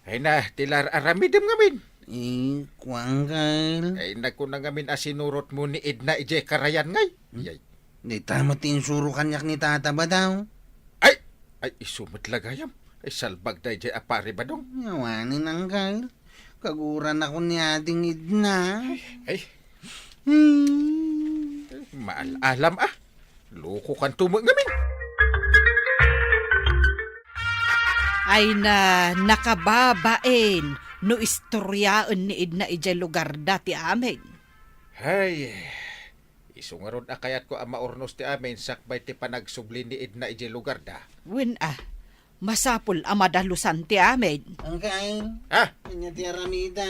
Ay na, tilar aramidem ngamin. Kuwang Kyle. Ay nagko na ngamin asinurot mo ni Edna ije karayan ngay. Yay. Di tama tinsuro kanyak ni tata ba daw? Ay isumot lagayam. Ay salbag da ije apari ba dong? Yawanin ang Kyle. Kaguran ako ni ating Edna. Ay, maalalam Loko kan tumo ngamin. Ay na nakababain no istoryaan ni Edna ijay lugar dati amin. Hay, isungarod akayat ko ang maornos ti amin sakbay ti panagsubli ni Edna ije lugar da. Wen masapul ang madalusan ti amin. Ang Kyle. Ha? Kanya ti aramida.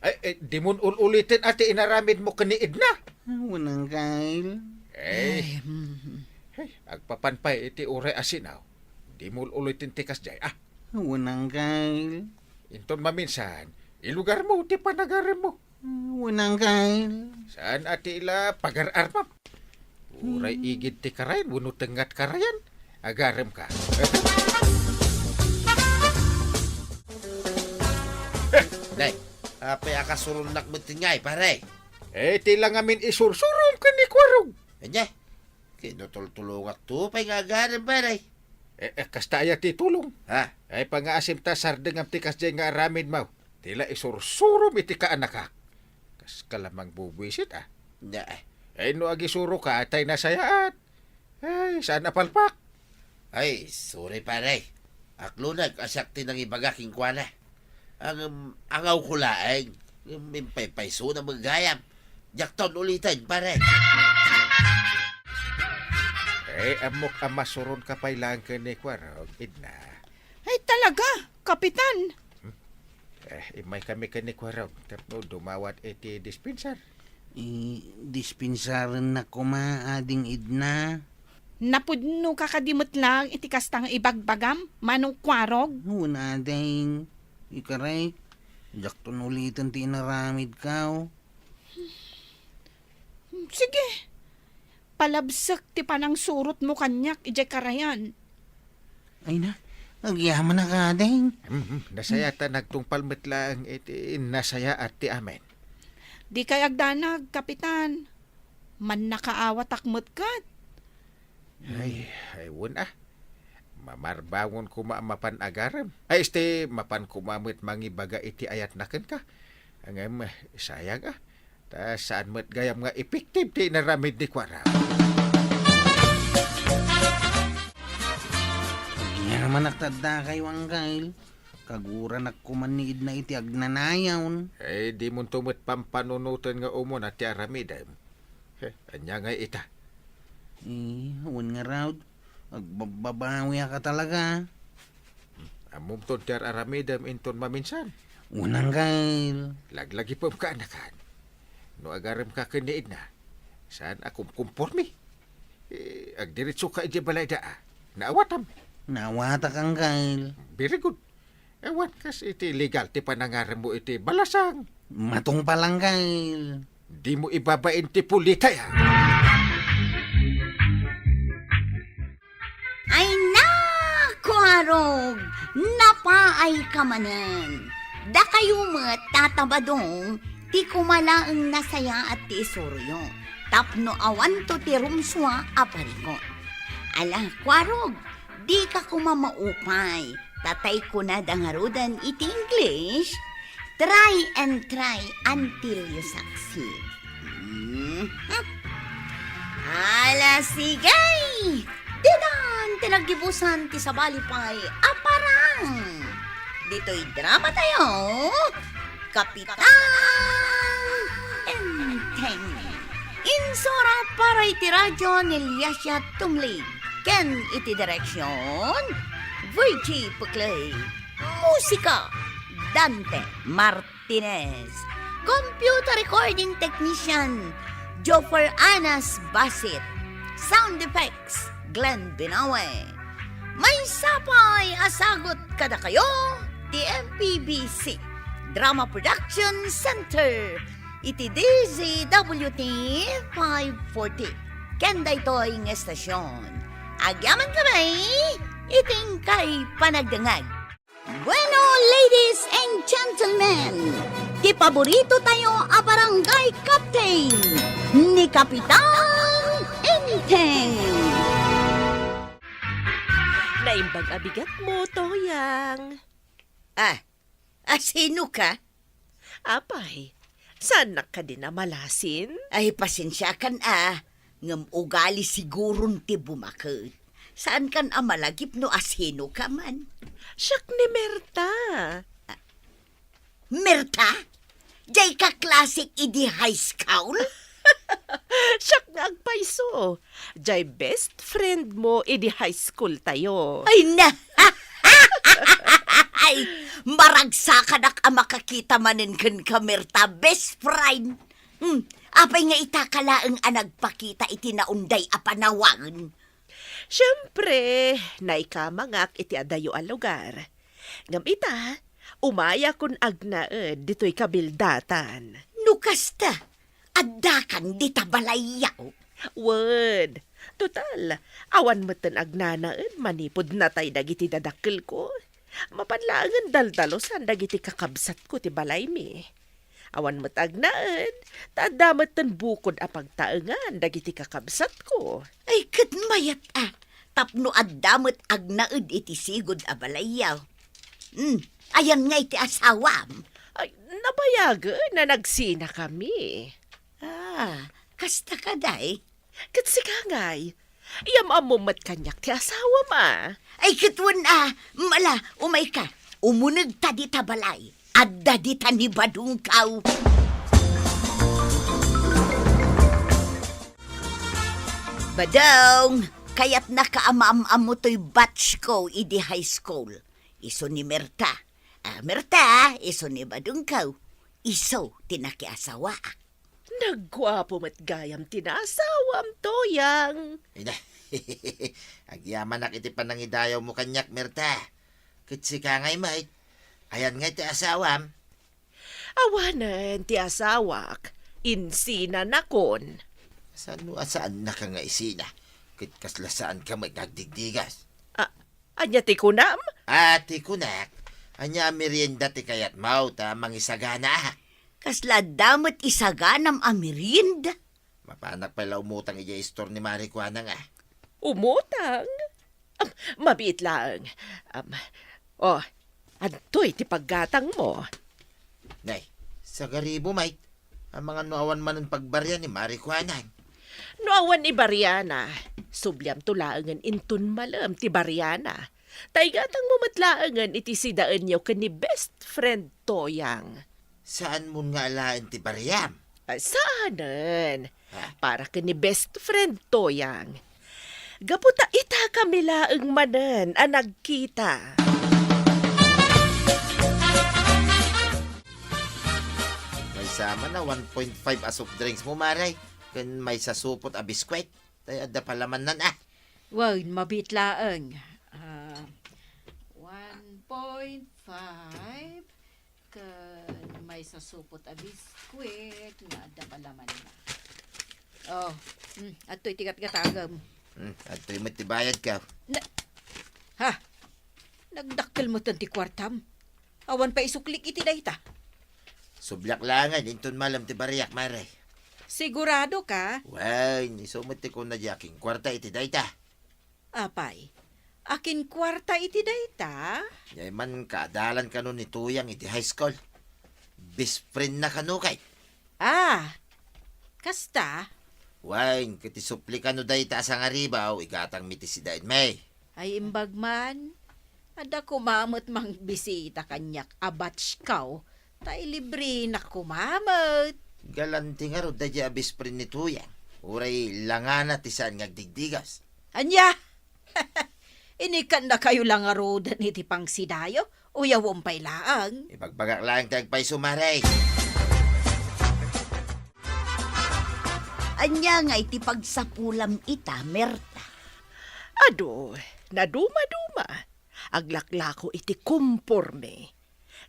Ay, di mo ulitin ati inaramid mo ka ni Edna. Unang Kyle. Ay, agpapanpay iti ure asinaw. Di mo ulitin ti kasjay. Unang Kyle. Inton maminsan, ilugar mo ti panagarim mo. Unang Kyle. Saan ati ila pagar-armam? Uray igid ti karayan, wano tengat karayan. Agarem ka. Day, apay akasurun nakmutingay, pare. Tila ngamin isursurum ka ni Kwarog. Anya, kinutultulungak to, pay nga agaran, pare. Kasta aya ti tulong. Ha? Ay pangaasim ta sardeng am ti kasjay nga aramid mau. Tila isursurum iti kaanak. Kas kalamang bubwisit Nya, Ay no agisuro ka atay nasayaat. Ay saan napalpak? ay, sorry, pare. Aklo nag-asakti ng ibagaking kwana. Ang angaw ko laeng, mimpay-payso na magayam. Jakton ulitin, pare. Amok amasuron ka pa'y lang ka ni Kwarog, Edna. Ay talaga, kapitan. Imay kami ka ni Kwarog. Tapno dumawat iti dispensar. Dispensaran na kuma ading Edna. Napudno kakadimot lang iti kastang ibagbagam, Manong Kwarog. Una ding. Ikaray. Jakton ulitin ti inaramid ka. Sige. Palabsak ti panang surot mo kanyak ijay karayan. Ay na. Agyaman na ka ding. Nasaya ta nagtungpalmet lang iti nasaya at ti amen. Di kay agdanag, kapitan. Man nakaawat akmot kat. Ay wun Mamarbangon ko mapan agaram. Ay mapan kumamit mangibaga iti ayat naken ka. Ang sayang ta saan mo't gayam nga epektiv ti naramid ni Kwarog. Yaman naktadda kayo ang Kyle. Kaguran akuman ni Edna iti agnanayawn. Ay di mo tumot pampanunutan nga umon at ti aramidam. Anya nga ita. Huwag nga raw. Agbabawi ka talaga. Amom ton ti aramidam inton maminsan. Unang Kyle. Laglagi po ka anakan. No agarem ka ken ni Edna. Saan akong kumpormi? Agdiritso ka iti balay daa. Naawatam. Nawata kang Kyle. Very good. Ewan kas iti legal ti panangaram mo iti balasang. Matong pa lang Kyle. Di mo ibabain ti pulita ya. Ay na, Kwarog! Napaay ka manen. Da kayo met tatabadong ti kumalaang nasaya at ti isuryo. Tapno awan to ti rumswa aparigon. Ala, Kwarog, di ka kumamaupay. Tatay ko na dangarudan iti English. Try and try until you succeed. Ala sigay! Didan, tinagibusan ti sabalipay, aparang! Dito'y drama tayo, Kapitan Enteng. Insura para iti radyo ni Lyasya Tumlig. Ken iti direksyon, Virgie Puclay. Musika, Dante Martinez. Computer recording technician, Joffer Anas Basit. Sound effects, Glenn Binawe. May sapay asagot kada kayo, TMPBC Drama Production Center. Iti DZWT 540. Kenda ito'y ng estasyon. Agyaman kami, iting kay panagdangag. Bueno, ladies and gentlemen, ti paborito tayo a barangay captain ni Kapitan Enteng. Naimbag abigat mo, Toyang. Sino ka? Apay, saan ka din na malasin? Ay, pasensya kan ngam ugali sigurong ti bumakot. Saan kan malagip no asino ka man? Siyak ni Merta. Merta? Jay ka classic idi high school? Siyak nga agpaiso. Jay best friend mo idi high school tayo. Ay na! Ay, maragsakan ak makakita manin kan ka Merta, best friend. Apay nga itakalaang nagpakita iti naunday a panawang. Siyempre, naikamangak iti adayo a lugar. Ngam ita, umaya kun agnaed dito'y kabildatan. Nukasta, addakan di tabalayaw. Word, total, awan mo tan agnanaed, manipod na tay dagiti dadakkel ko. Mapadlaangan daldalosan dagiti kakabsat ko ti balay mi. Awan mo't agnaed, tadamat tan bukod a pagtaengan dagiti kakabsat ko. Ay, kat mayat tapno addamat agnaed iti sigod a balayaw. Ayan nga iti asawam. Ay, nabayagan na nagsina kami. Kasta ka day? Kasi kangay, yamamumat kanyak ti asawa ma. Ay, katwan mala, umay ka, umunag ta di tabalay. Adda di ta ni badungkaw. Badong, kayat nakaamam-am mo to'y batch ko idi high school. Iso ni Merta. Merta, iso ni badungkaw. Iso tinakiasawa. Nagwapo mat gayam tinasawam, Toyang. Ina, agyaman nak iti panangidayaw mo kanyak, Merta. Kitsi ka ngay, mate. Ayan nga iti asawam. Awanan ti asawak, insina nakon. Saan na ka nga isina? Kit kaslasaan ka magdagdigdigas. Anya ti kunam? Ati kunak, anya merienda ti kayat mau ta mangisagana. Kasla damat isaganam amirinda. Mapanak pala umutang iya store ni Maricuana nga. Umutang? Mabit lang. Antoy ti paggatang mo. Nay, sa garibo, mate. Ang mga nuawan man ang pagbarya ni Maricuana. Nuawan ni Bariana. Subliam tulaangan intun malam ti Bariana. Taygatang mo matlaangan iti sidaan niyo ni best friend Toyang. Saan mo nga alaan ti Bariam? Saanan? Para ni best friend Toyang. Gaputa ita kami laang manan ang nagkita. May sama na 1.5 asok drinks mo, Maray. Kan may sasupot a biskwit. Tay adda palaman nan Wow, mabitlaang. 1.5 kan may sasupot a biskwit nga ada palaman na. Ato itikat gatagam. At to'y matibayad ka. Nagdakkel mo tanti kwartam. Awan pa isuklik iti dayta. Sublak langan, inton malam ti Bariak, Maray. Sigurado ka? Way, nisumati ko na jaking kwarta iti dayta. Apay, Akin kwarta iti dayta. Yay man kaadalan ka nun ni Tuyang iti high school. Best friend na kanu kay. Ah, kasta? Wain, kiti supli ka no dayta sa nga ribaw, igatang miti si Dain May. Ay imbag man. Ada kumamot mang bisita kanyak abatch kaw. Tay libre na kumamot. Galanti nga ro dadya best friend ni Tuyang. Uray langana ti saan ngagdigdigas. Anya? Inikan na kayo lang arodan iti pang sidayo. Uyawong pay laang. Ipagbagak lang tagpay sumaray. Anya nga iti pagsapulam ita, Merta. Ado, naduma-duma. Aglaklako iti kumporme.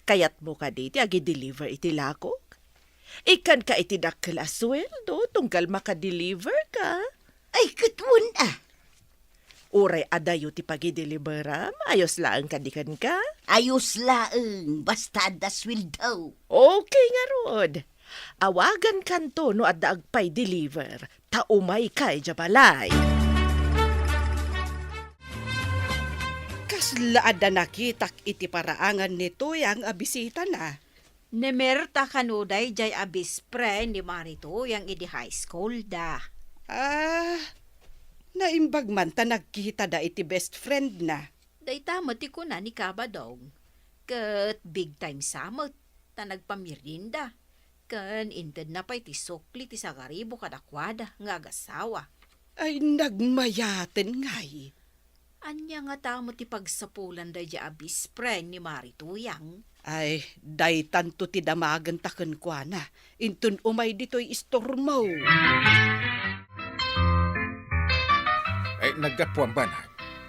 Kayat mo ka diti agi-deliver iti lakok. Ikan ka iti dakkel a sweldo tunggal maka-deliver ka. Ay, katun ah. Uray adayo ti pagi-deliveram, ayos laang kadikan ka. Ayos laeng, basta da sweldo. Okay nga rod. Awagan kanto no adda agpay deliver. Taumay kay jabalay. Kasla adda nakitak iti paraangan ni Tuyang a bisita na. Nemerta kanuday jay abispre ni Marito yang idi high school da. Ah, naimbag man ta nagkita da iti best friend na. Dayta mati ko na ni Kabadong. Kat big time samot. Ta nagpamirinda. Kan inted na pa'y ti sukli ti sagaribo kadakwada nga agasawa. Ay nagmayaten ngay. Anya nga tamo ti pagsapulan da ja abispre ni Marituyang. Ay, day tanto ti damagan taken kwa na. Intun umay dito'y istormo. Ay, naggapuan ba na?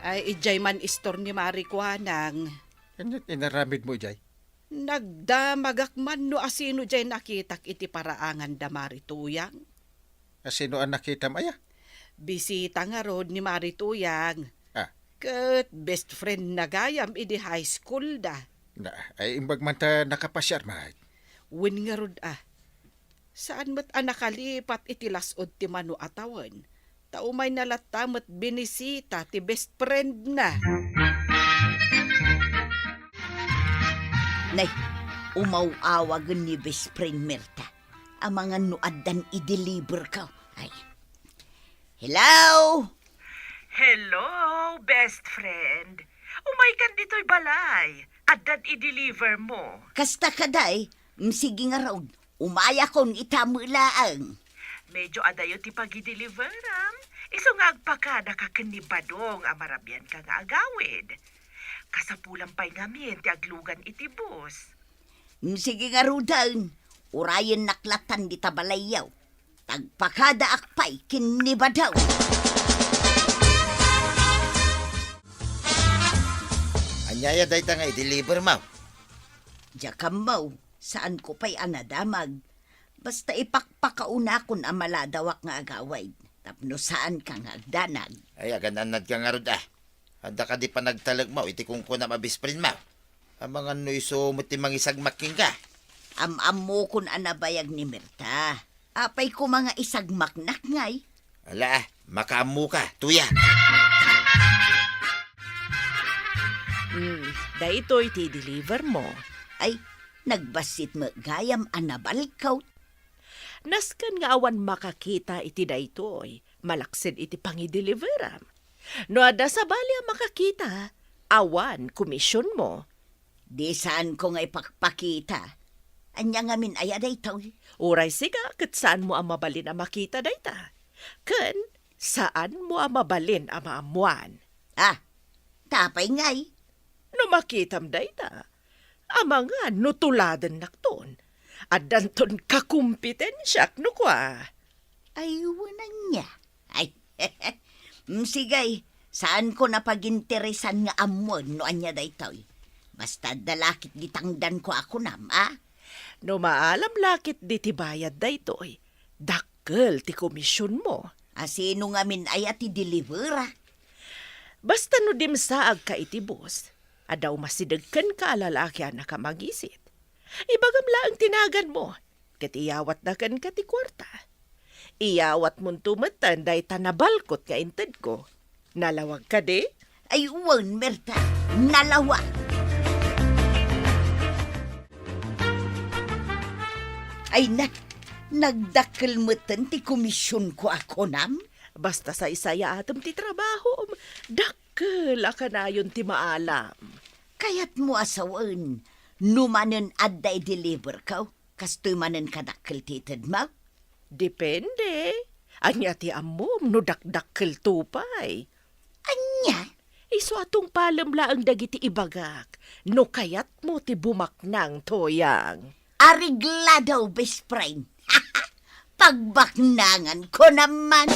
Ay, ijay man istor ni Marikwanang. Kanyat inaramid mo, Jay. Nagdamagak man no asino jay nakitak iti paraangan da Marituyang. Sino ang nakita maya? Bisita nga rod ni Marituyang. Ah. Kat best friend na gayam iti high school da. Na, ay imbag man ta nakapasyar, Mike. Win nga rod ah. Saan mat nakalipat iti lasod ti mano atawan? Taumay nalatamot binisita ti best friend na. Nay, umaw-awagan ni best friend Merta. Ang mga nuaddan i-deliver ka. Ay. Hello? Hello, best friend. Umay kan dito'y balay. Addan i-deliver mo. Kasta kaday, sige nga raw, umaya kong itamulaang. Medyo adayo ti pag-i-deliveram. Iso nga agpakada ka kanibadong amarabyan ka nga agawid. Kasapulang pa'y ngamin ti aglugan iti bus. Sige nga raw daon, urayan naklatan di tabalayaw. Tagpakada akpay kinibadaw. Anyaya day ta nga i-deliver mo. Jakam mo, saan ko pa'y anadamag. Basta ipakpakauna kon ang maladawak nga agaway. Tapno saan ka nga agdanag. Ay, agananad ka nga rod ah. Handa ka di pa nagtalag mo, iti kung kuna mabisprin mo. Ang mga nuiso mo ti mangisagmaking ka. Am mo kon anabayag ni Mirta. Apay ko mga isagmaknak ngay. Ala, makaamu ka, tuya. Da ito'y ti-deliver mo. Ay, nagbasit mo gayam anabalkaw. Naskan nga awan makakita iti da ito'y. Malaksin iti pangi-deliveram. No ada sa bali ang makakita, awan komisyon mo. Di saan ko nga ipakpakita. Anya nga min aya daytaw. Uray siga, kat saan mo ang mabalin ang makita dayta? Ken, saan mo ang mabalin ang maamuan? Ah, tapay ngay. No makitam dayta, ang mga nutuladan nakton. At danton kakumpitensyak no kwa. Ay, wanan niya. Ay, sigay, saan ko napaginteresan nga amon no anya daytaw. Basta dalakit ditangdan ko ako nam, ah? No maalam lakit di ti bayad daytoy, dakkel ti komisyon mo. Asino nga min ay ati delivera. Basta no dimsaag ka iti boss, adaw masidagkan ka alalakyan na ka magisit. Ibagam laang tinagan mo, kat iyawat na kan ka ti kwarta. Iyawat mong tumatan day tanabalkot nga inted ko. Nalawag ka di? Ay, uwan, Merta. Nalawa. Ay na, nagdakkel mo ti komisyon ko ako nam. Basta sa isaya atom ti trabaho, dakkel ka na yun ti maalam. Kayat mo asawan, numanen adday deliver ka, kastoy manen kadakkel titid mo. Depende. Anya ti amom no dakdakkel tupay. Anya, Iso atong palamla ang dagiti ibagak, no kayat mo ti bumaknang toyang. arigla daw, best friend. Pagbaknangan ko naman.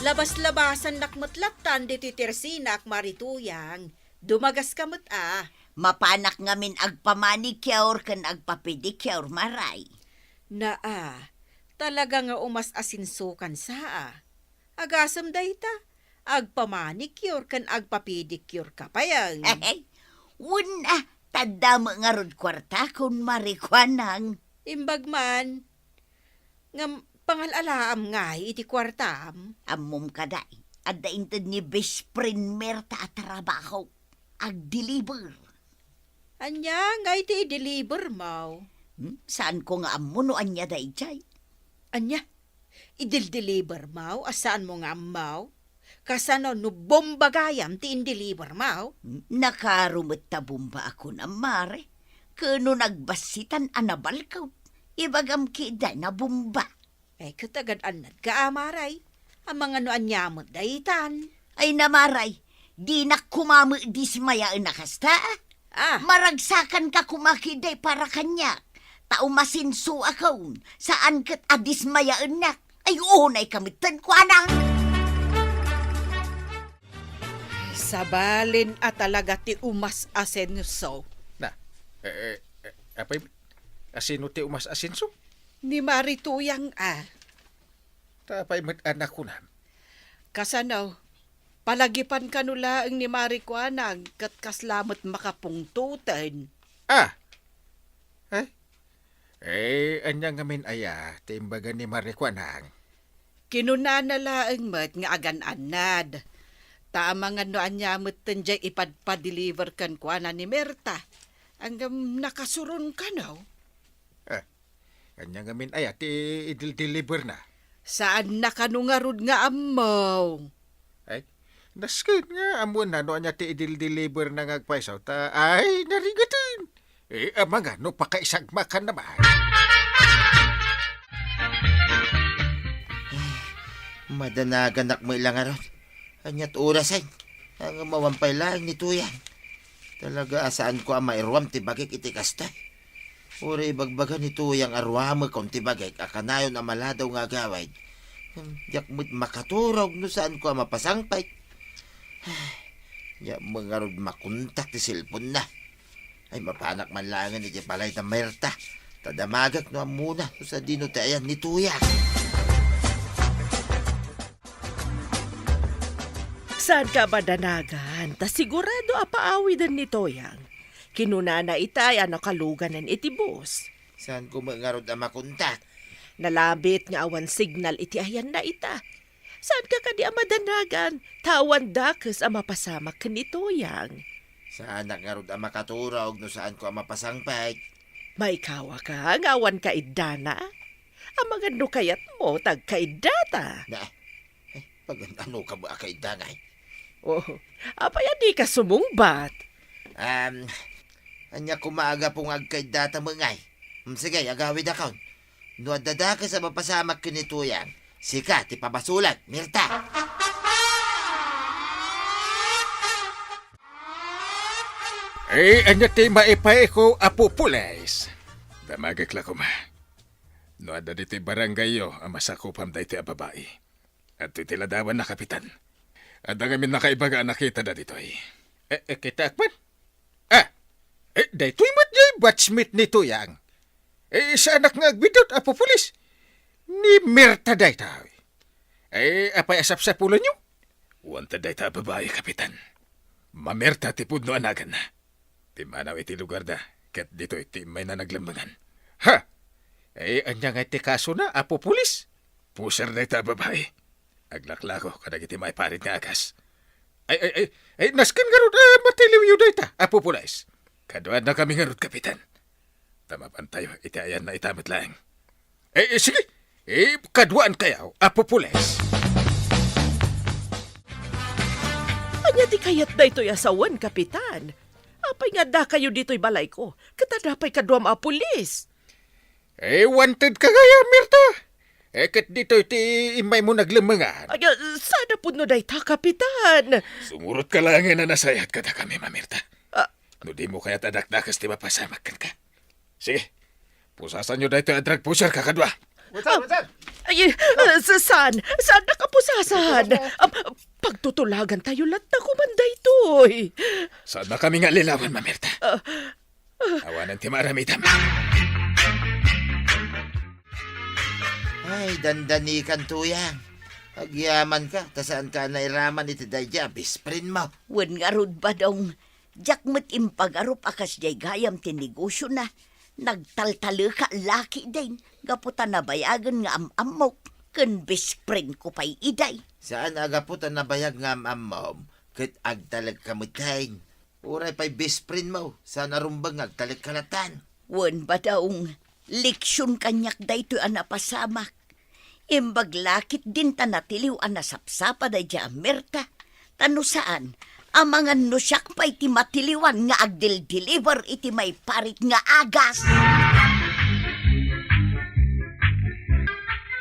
Labas-labasan nakmatlatan diti Tersinak marituyang. Dumagas kamot Mapanak ngamin agpamanicure kan agpapedicure, maray. Na talaga nga umas asinsukan Agasam dayta, agpamanicure kan agpapedicure ka payang. Hey, wuna, tadama nga rod kwarta kung marikwanang. Imbagman, nga pangalalaam nga iti kwartam. Amom kaday, adda intad ni best friend Merta at trabaho. Ag-deliver. Anya nga iti i-deliver mo. Saan ko nga amuno anya day jay? Anya, idil-deliver mo? Asaan mo nga mo? Kasano no bombagayam ti in-deliver mo? Nakarumot ta bomba ako na mare. Kano nagbasitan anabal ka. Ibagam kiday na bomba. Katagad anad ka amaray. Ang mga no anyamot daytan. Ay namaray, di na kumami dismayaan na kasta. Maragsakan ka kumakiday para kanya. Tao masinso akaw. Saan kat adismayaan na. Ay unay kamitan ko anang. Sabalin at talaga ti umas asenso. Na, apay, asino ti umas asinso? Ni Marituyang Tapay mat anak ko na. Kasanaw, palagipan ka nula ang ni Marikwanag kat kaslamat makapungtutan. Anya ngamin aya, timbaga ni Marikwanang. Kinunana ang mat nga agan-anad. Tama nga no anyamot tanjay ipadpa-deliver kan kuana ni Merta. Hanggang nakasurun ka no? Anya ngamin aya, ti idil-deliver na. Saan na kanungarod nga amaw? Naskin nga, amon na, no anya ti idil-deliver na ngagpaisaw, ay, narigatan. Mga, no, pakaisagma ka naman. Madanagan mo ilang aron. Anyat orasan. Ang mawampay lang ni Tuyan. Talaga asaan ko ang mairwam tibagik iti kasta. Uri ibagbaga ni Tuyang arwam kung tibagik akanayon na maladaw nga gawad. Yak mo't makaturog no saan ko ang mapasangpay. Ya mga rod makuntak ti silpon na. Ay mapanak man langan iti palay na Merta. Tadamagak no muna sa dino tayan ni Tuyang. Saan ka ba danagan? Ta sigurado apaawidan ni Toyang. Kinunana itay ano kaluganan iti bus. Saan ko mga rod ang makuntak? Nalabit nga awan signal iti ayan na ita. Saan ka kadi amadanagan? Tawan dakes ang mapasamak ni Toyang. Saan nga rod ang makaturog no saan ko ang mapasangpay? May kawa ka, ngawan ka idana. Ang mga no kayat mo, tagkaidata. Na, pag ano ka ba kay Danay? Oh, apaya di ka sumungbat. Anya kumaaga pong agkay data mangay. Sige, agawid ako. No adada ka sa mapasamak kinituyang. Sika, ti pabasulat, Mirta. Anya ti maipay ko apupules. Damagak la ko ma. No ada diti barangay yo, ang masakupam da iti ababae. At iti ladawan na kapitan. At ang amin nakaibaga nakita na dito ay. Kita akman? Daytoy mat jay batchmate ni Tuyang. Sa anak nga agbidot apupulis. Ni Mirta dayta. Apay asap sa pulo nyo? Wanta dayta babae, kapitan. Mamerta tipud no anagan na. Ti manaw iti lugar da. Ket dito iti may na naglambangan. Anya nga iti kaso na apupulis. Puser na ita, babae. Aglaklako, kadag iti may parit nga akas. Ay, naskan nga ron, matiliw yun na ita, Apo Pulays. Kaduan na kami nga ron, Kapitan. Tamapan tayo, iti ayan na itamat lang. Sige, kaduan kayaw, Apo Pulays. Anya di kayat da ito'y asawan, Kapitan. Apay nga da kayo dito'y balay ko. Katadapay kaduam a pulis. Wanted ka gaya, Mirta. Kat dito iti imay mo naglemengan. Ay, sana po no day ta, Kapitan. Sumurot ka lang na nasayat ka na kami, Mamirta. Ah. No di mo kaya tadakdakas ti mapasamak ka. Sige, pusasan nyo dahito adrag pusar kakadwa. Ay, saan na kapusasan? Pagtutulagan tayo lahat na kumanday to'y. Saan na kami nga lilawan, Mamirta? Awanan ti maramitam. Ay, dandanikan tuyang. Agyaman ka, tasaan ka nairaman iti dayja, bisprin mo. Wen nga rod ba dong, jak mo't impagarup akas jay gayam ti negosyo na. Nagtaltalo ka laki din, gaputan na bayagan nga amok, ken bisprin ko pa'y iday. Saan agaputan na bayag nga amam, ket agtalag kamutayin. Uray pa'y bisprin mo, saan arumbang agtalag kalatan. Wen ba daong, leksyon kanyak dayto anapasamak. Imbag lakit din tanatiliw anasapsapa day ja Amerta. Tano saan, amangan no siyak pa iti matiliwan nga agdil-deliver iti may parit nga agas.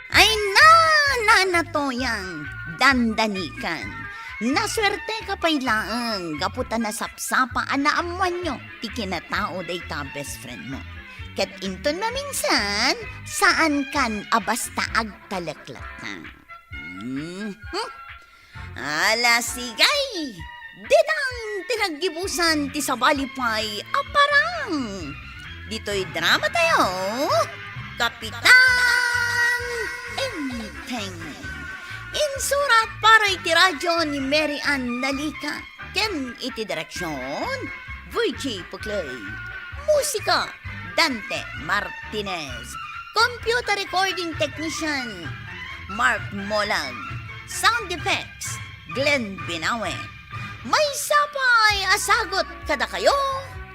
Ay na toyang, dandanikan. Naswerte ka pa'y laang, gaputan na sapsapa anaamuan nyo, ti kinatao day ta best friend mo. Kat inton maminsan, saan kan abasta agtalaklatan. Ala sigay, dinang tinaggibusan ti sabalipay aparang. Dito'y drama tayo, Kapitan Enteng. Insurat para iti radyo ni Mary Ann Nalika. Ken iti direksyon, Virgie Puclay. Musika, Dante Martinez. Computer recording technician, Mark Molag. Sound effects, Glenn Binawe. May sapay asagot kada kayo,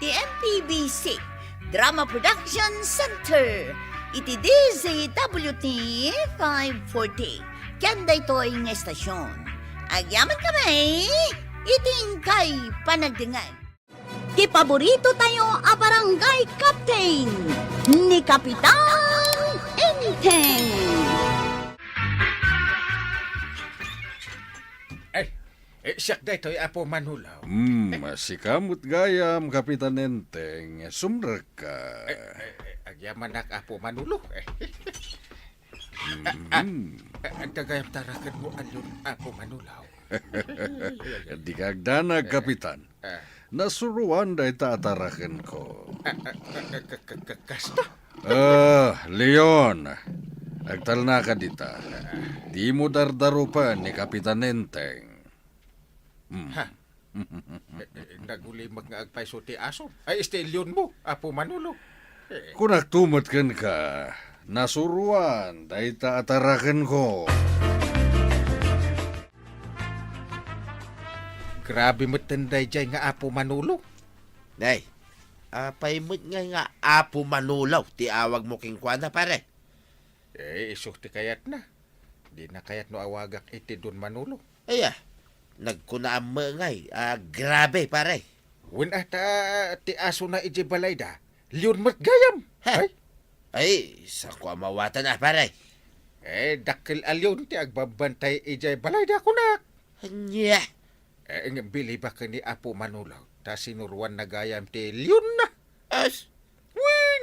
ti MPBC Drama Production Center. Iti DZWT 540. Kanda ito'y nga estasyon. Agyaman kami, iting kay panagdingag. Ti paborito tayo a barangay captain ni Kapitan Enteng. Siyak dahito Apo Manulaw. Sikamot gayam, Kapitan Enteng. Sumrer ka. Agyaman nak Apo Manulo. Ang tagayam tarakan mo alun Apo Manulaw. Di kagdana, Kapitan. Nasuruan dahi taatarakan ko. Kasta? Leon. Agtal na ka dita. Di mo dardaro pa ni Kapitan Enteng. Nagulimag nga agpaiso ti aso. Ay, estelyon mo, Apo Manolo. Kung nagtumot kan ka, nasuruan dahi taatarakan ko. Grabe mo tanday dyan nga Apo Manolo. Nay, paimot nga Apo Manulaw, ti awag mo king kwana pare. Iso ti kayat na. Di na kayat no awagak iti Don Manolo. Aya, nagkunaan mo ngay, grabe pare. Win ata ti aso na iji balayda, liyon mat gayam. Ha? Ay, Ay, sa kwa mawatan na pare. dakil alyon ti agbabantay iji balayda kunak. Anya, Ang bili ba ka ni Apo Manulaw, ta sinuruan na gayam ti liyon na. as, Win!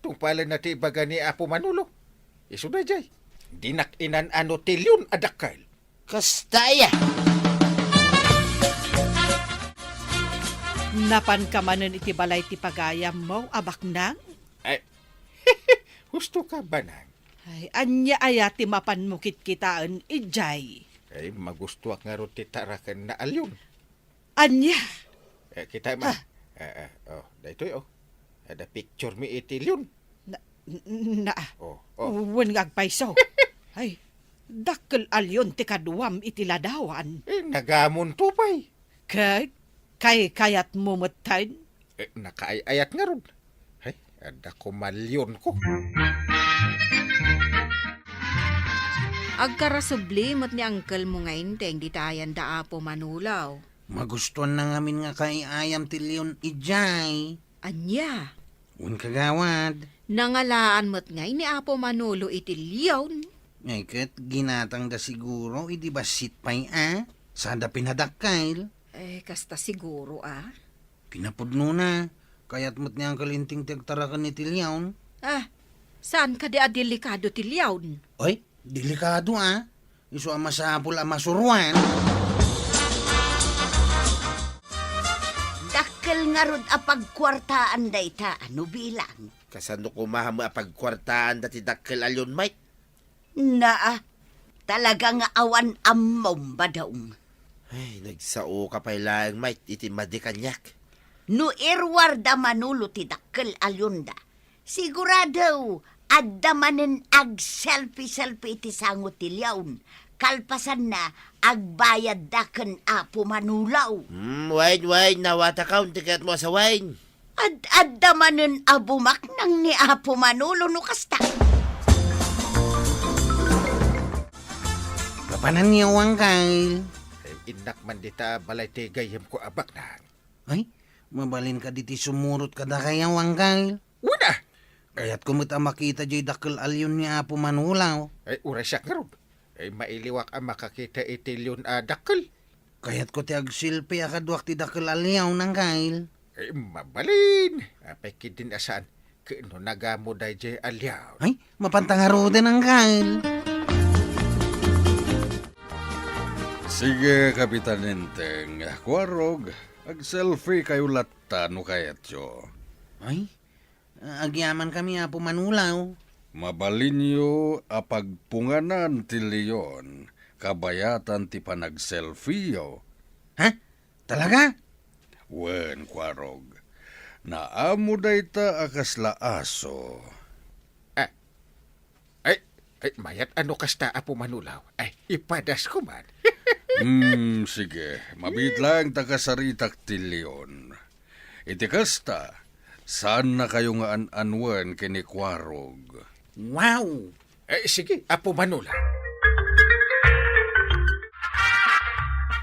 Tungpalan na ti baga ni Apo Manulaw. Iso na jay. Dinak inan ano ti liyon adakal. kastaya. Napan ka manen iti balay ti pagayam mo, abak nang? Ay, husto ka ba nang? Ay, anya aya ti mapan mo kitkitaan, ijay. Ay, magustuak nga ro ti tarakan na alyon. Anya? Kita ma. Dahito Ada picture mi iti liyon. Na, Oh. wen nga agpaiso. Ay, Dakkel alyon ti kaduam iti ladawan. Nagamon tupay. Kay kayat mo matayin. Nakaayat nga ron. Ay, ada ko malyon ko. Agkarasubli mo't ni Uncle mo ngayon teng di tayan da Apo Manulaw. Magustuhan na ngamin nga kay ayam ti Leon ijay. Anya, Un kagawad. nangalaan mo't ngay ni Apo Manulo iti liyawn. Ay kat ginatang da siguro, idi ba sitpay Sada pinadakkail. Kasta siguro Pinapudno na. Kaya't mo't niyang kalinting tagtarakan ni Tilyawn. Saan ka di adelikado ti liyawn? Oy, delikado Iso ang masapul ang masuruan. Dakkel nga rod apagkwartaan dayta, ano bilang? Kasano kumaham pagkwartaan dati dakkel alyon, Mike? Talaga nga awan ammom badaong. Ay, nagsao ka pa ilang, Mike, iti madikanyak. No irwarda manulo ti dakkel alyonda. Sigurado, adda manen ag selfie iti sango ti liyawn. Kalpasan na, agbayad daken Apo Manulaw. Wine, nawata ka, tiket mo sa wine. Adda manen abumak nang ni Apo Manulo no kasta. Kapanan niya wang kail. Inak man dita balay ti gayem ko abak na. Ay, mabalin ka diti sumurot ka da kaya wang kail. Una! Kaya't kumit ang makita jay dakkel alyon ni Apo Manulaw. Ay, urasyak nga ron. Ay, mailiwak ang makakita iti liyon dakkel. Kaya't ko ti agsilpi akadwak ti dakkel alyaw ng kail. Ay, mabalin. Apay kidin asaan. Kano nagamo day jay alyaw. Ay, mapantangaro din ang kail. Sige, Kapitan Enteng. Kuarog, ag-selfie kayo latta no kayat yo. Ay, agyaman kami Apo Manulaw. Mabalinyo apagpunganan ti Leon, kabayatan ti panag-selfie yo. Ha? Talaga? Wen, Kuarog. Naamo dayta akasla aso. Ay, mayat ano kasta Apo Manulaw. Ay, ipadas ko man. Sige. Mabit lang takasaritak ti Leon. Iti kasta, saan na kayo nga an-anwan kini Kuarog? Wow! Sige, Apo Manulaw.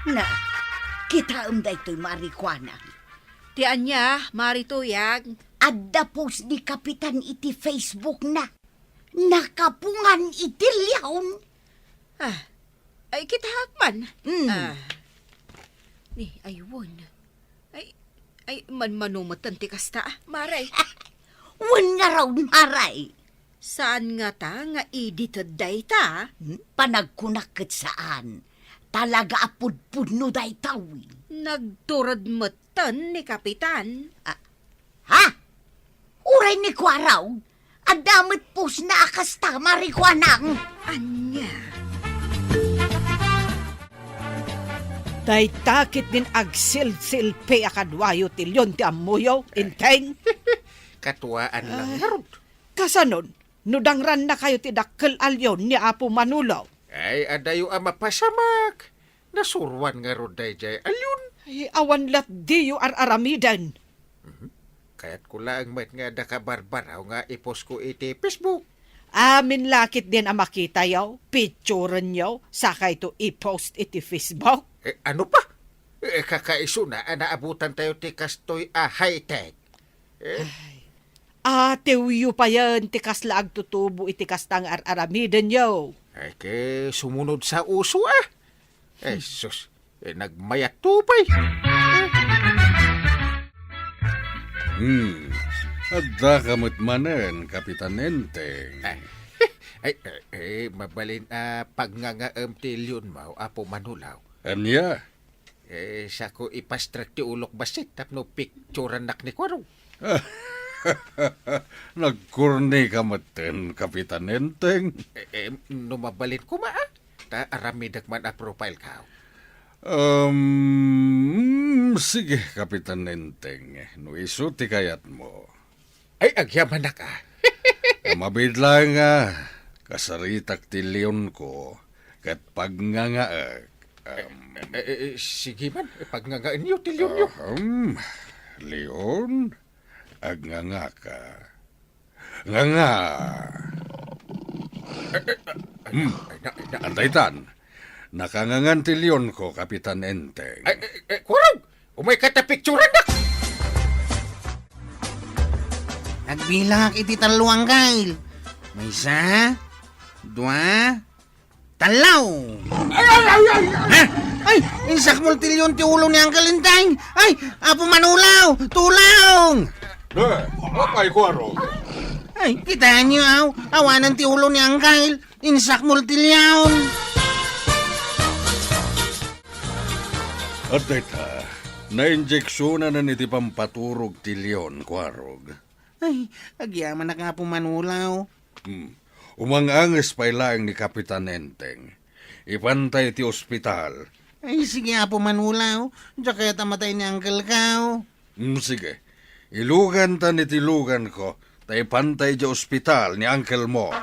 Na, kita daytoy marijuana. Ti anya, marituyag. Adda post ni Kapitan iti Facebook na. Nakapungan iti liyawn. Ay, kita hakman. Mm. Ni, ayun. Ay, manumatan ti kasta, maray. Wan nga raw maray. Saan nga ta nga edited dayta? Panagkunakit saan. Talaga apudpud no daytaw. Nagturad matan ni Kapitan. Ha? Uray ni Kwaraw? Adamit pus na akasta marikwanang. Anya. Day takit din agsil-silpi akadwayo tilyon ti amuyo, inteng. Katuwaan lang nga ron. Kasanon, nudangran na kayo ti dakkel alyon ni Apo Manulaw. Ay, adayo ang mapasamak. Nasurwan nga ron day jay alyon. Ay, awan lat diyo ar-aramidan. Kaya't ko lang met nga dakabarbaraw nga ipos ko iti Facebook. Amin lakit din ang makita yaw, picturean yaw, sakay to i-post iti Facebook. Ano pa? Kakaiso na, naabutan tayo ti kastoy high-tech. Tiyo pa yan, tikas laag tutubo iti kastang ar-aramidan yaw. Ay, ke sumunod sa uso sus, nagmayat tupay. Adda kamot manen, Kapitan Enteng. Mabalin pagngangaam ti Leon mo, Apo Manulaw. Anya? Sa ko ipastrak ti ulok basit tapno picturean nak ni Kwarong. Nagkurni ka maten, Kapitan Enteng. Numabalin ko ta aramidak man a profile ka. Sige, Kapitan Enteng. No iso ti kayat mo. Ay, agyaman na ka. Mabid lang kasaritak ti Leon ko. kat pagngangaak. Sige man, pagngangaan niyo, tilyon niyo. Leon, agnganga ka. Nganga. Antaytan, nakangangan ti Leon ko, Kapitan Enteng. Kurang! Umay katapikturan na! Nagbilak iti taluang kail. May isa, dua, talaw. Ha? Ay, insak multilyon ti ulo ni Uncle Inteng. Ay, apo manulaw, tulong. Apay ko, Arog. Ay, kita niyo aw, awanan ti ulo ni Uncle. Insak multilyon. At data, na-injeksyonan na niti pampaturog ti Leon ko, Arog. Ay, agyaman na ka po manulaw. Umanganges pa ilaang ni Kapitan Enteng. Ipantay ti ospital. Ay, sige po manulaw. Diyan kaya tamatay ni Uncle Kao. Sige, ilugan ta ni tilugan ko. Tay pantay di ospital ni uncle mo.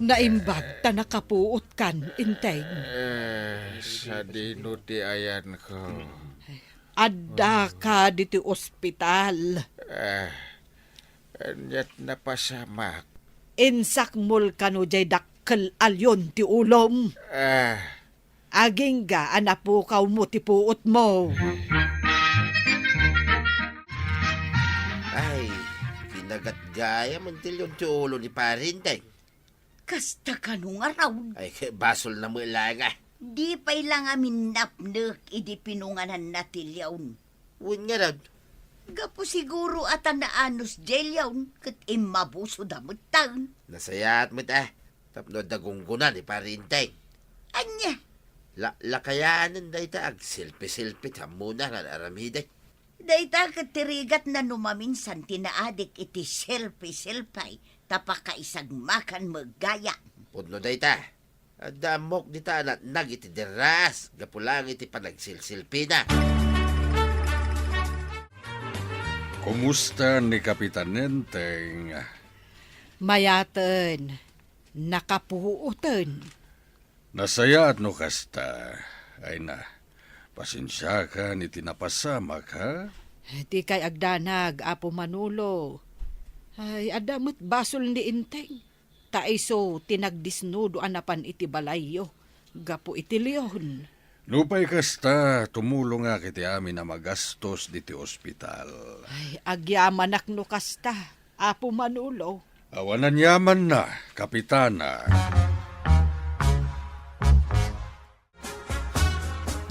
Naimbag ta nakapuot kan, Inteng. Sa dino ti ayan ko. Adda ka diti ospital. Anyat na pasamak. Insak mul kano jay dakkel alyon ti ulom. Aging ga anapukaw mo ti puot mo. Ay, kinagat gaya man tilyon ti ulo ni Parinteng. Kasta ka nung araw. Ay, basol na mo ilang ah. Di pa ilang amin napnek idi pinunganan na tilyawn. Uwin nga raw. Gapo siguro at naanos jelyawn kat imabuso damot taon. Nasayat mo ta. Tapno dagunggunan ni Parinteng. Anya, Lakayaanan da ita ag silpi-silpi muna na aramiday. dayta katirigat na numaminsan tinaadik iti selfie-selfie tapakaisag makan magaya. Pudno da ita. Adamok di ta na nagiti deras. Gapulang iti panagsilsilpi na. Kumusta ni Kapitan Enteng? Mayaten, nakapuoten. Nasaya at no kasta. Ay na, pasensya ka ni tinapasama ka? Di kay agdanag, Apo Manulo. Ay, adamot basol ni Inteng. Taiso tinagdisnudo anapan iti balayo. Gapo iti Leon. Lupay kasta, tumulong nga kiti amin na magastos diti ospital. Ay, agyamanak no kasta, Apo Manulo. Awanan yaman na, Kapitana.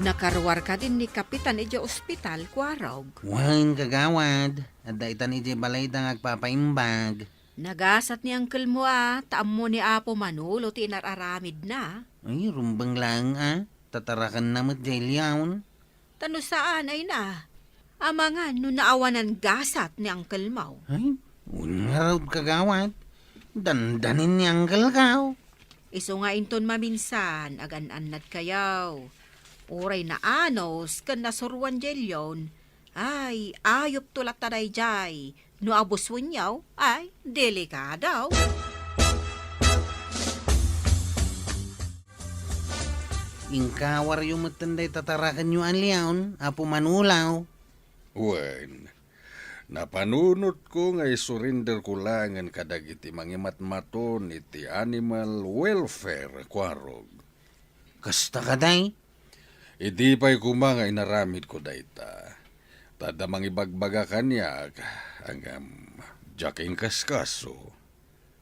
Nakarwar ka din ni Kapitan iti ospital, Kwarog. Wain kagawad. At daitan iti balay da agpapaimbag. Nagasat ni Uncle mo taam mo ni Apo Manulo ti inararamid na. Ay, rumbang lang tatarakan na mo't jelyawn. Tano saan ay na? Amangan no naawanan gasat ni Uncle Mau. Ay, unaraw kagawad. Dandanin ni Uncle Kao. Iso nga inton maminsan, agan-anad kayaw. Uray na anos, kan nasurwan jelyon, ay, ayop tulak taday jay. No abuswan yaw, ay, delikadaw. Ingkawar yung matanday tatarakan nyo alyawn, Apo Manulaw. Wen, napanunot ko nga isurrender ko langan kadag iti mangimatmaton iti animal welfare, Kwarog. Kasta ka day? Idi pa'y kumanga inaramid ko dayta. Tada mangibagbaga kanyak, ang jaking kaskaso.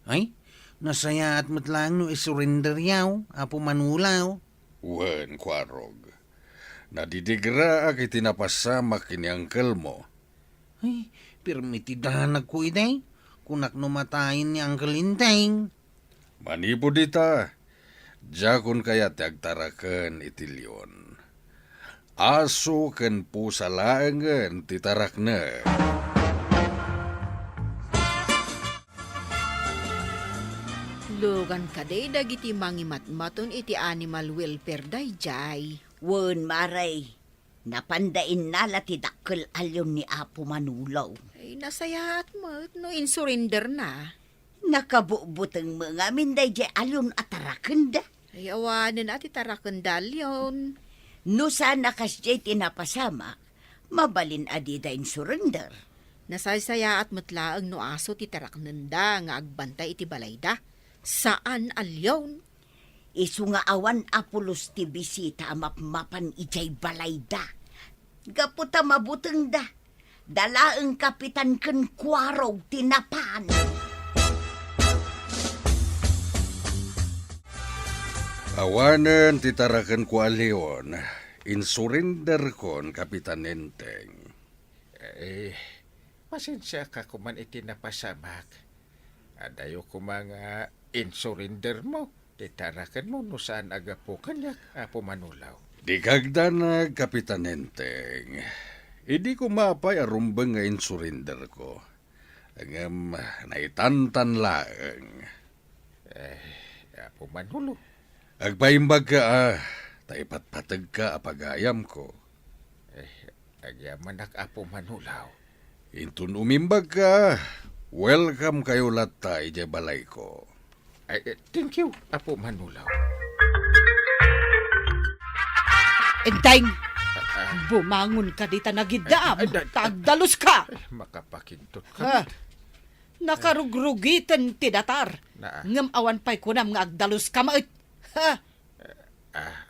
Ay, nasaya at matlang no isurrender yaw, Apo Manulaw. Wen, Kwarog. Nadidigra ak itinapasama kini uncle mo. Ay, permitidahan ko iday. Kunak numatayin ni Uncle Inteng. Manipo dita. Jakon kaya tiagtaraken iti Leon. Aso ken pusa laengen titarakne. Lugan ka day dagiti mangimatmaton iti animal welfare day jay. Wen maray, napandain nala ti dakkel alyon ni Apo Manulaw. Ay, nasayat mo, no insurrender na. Nakabubutang mga minday di alyon atarakan da. Ay, awanan ati tarakandal yun. No sana kas di tinapasamak, mabalin adi dain surrender. Nasaysaya at matlaang no aso ti taraknanda nga agbantay iti balayda. Saan alyon? Isu nga awan apulos ti bisita mapmapan ijay balayda. Gaputa mabuteng da. Dalaeng kapitan ken kuarog tinapan. Awanan titarakan ko Leon. Insurrender kon Kapitan Enteng. Pasensya ka kuman iti napasamak. Adayo ko mga insurrender mo. Titarakan mo no saan agapo kanyak apo manulaw. Di kagdanag Kapitan Enteng. Idi ko mapay arumbang nga insurrender ko. Ang naitantan laeng. Apo manulo. Agpaimbag ka taipatpatag ka apagayam ko. Agyaman apo manulaw. Intun umimbag ka. Welcome kayo lata ije balay ko. Thank you, apo manulaw. Enteng! Bumangon ka dita nagidaam. Tagdalos ka! Makapakintot Ha? ka. Nakarugrugitan ti datar. Na. Ngam awan pa'y kunam nga agdalos ka mait. Ha?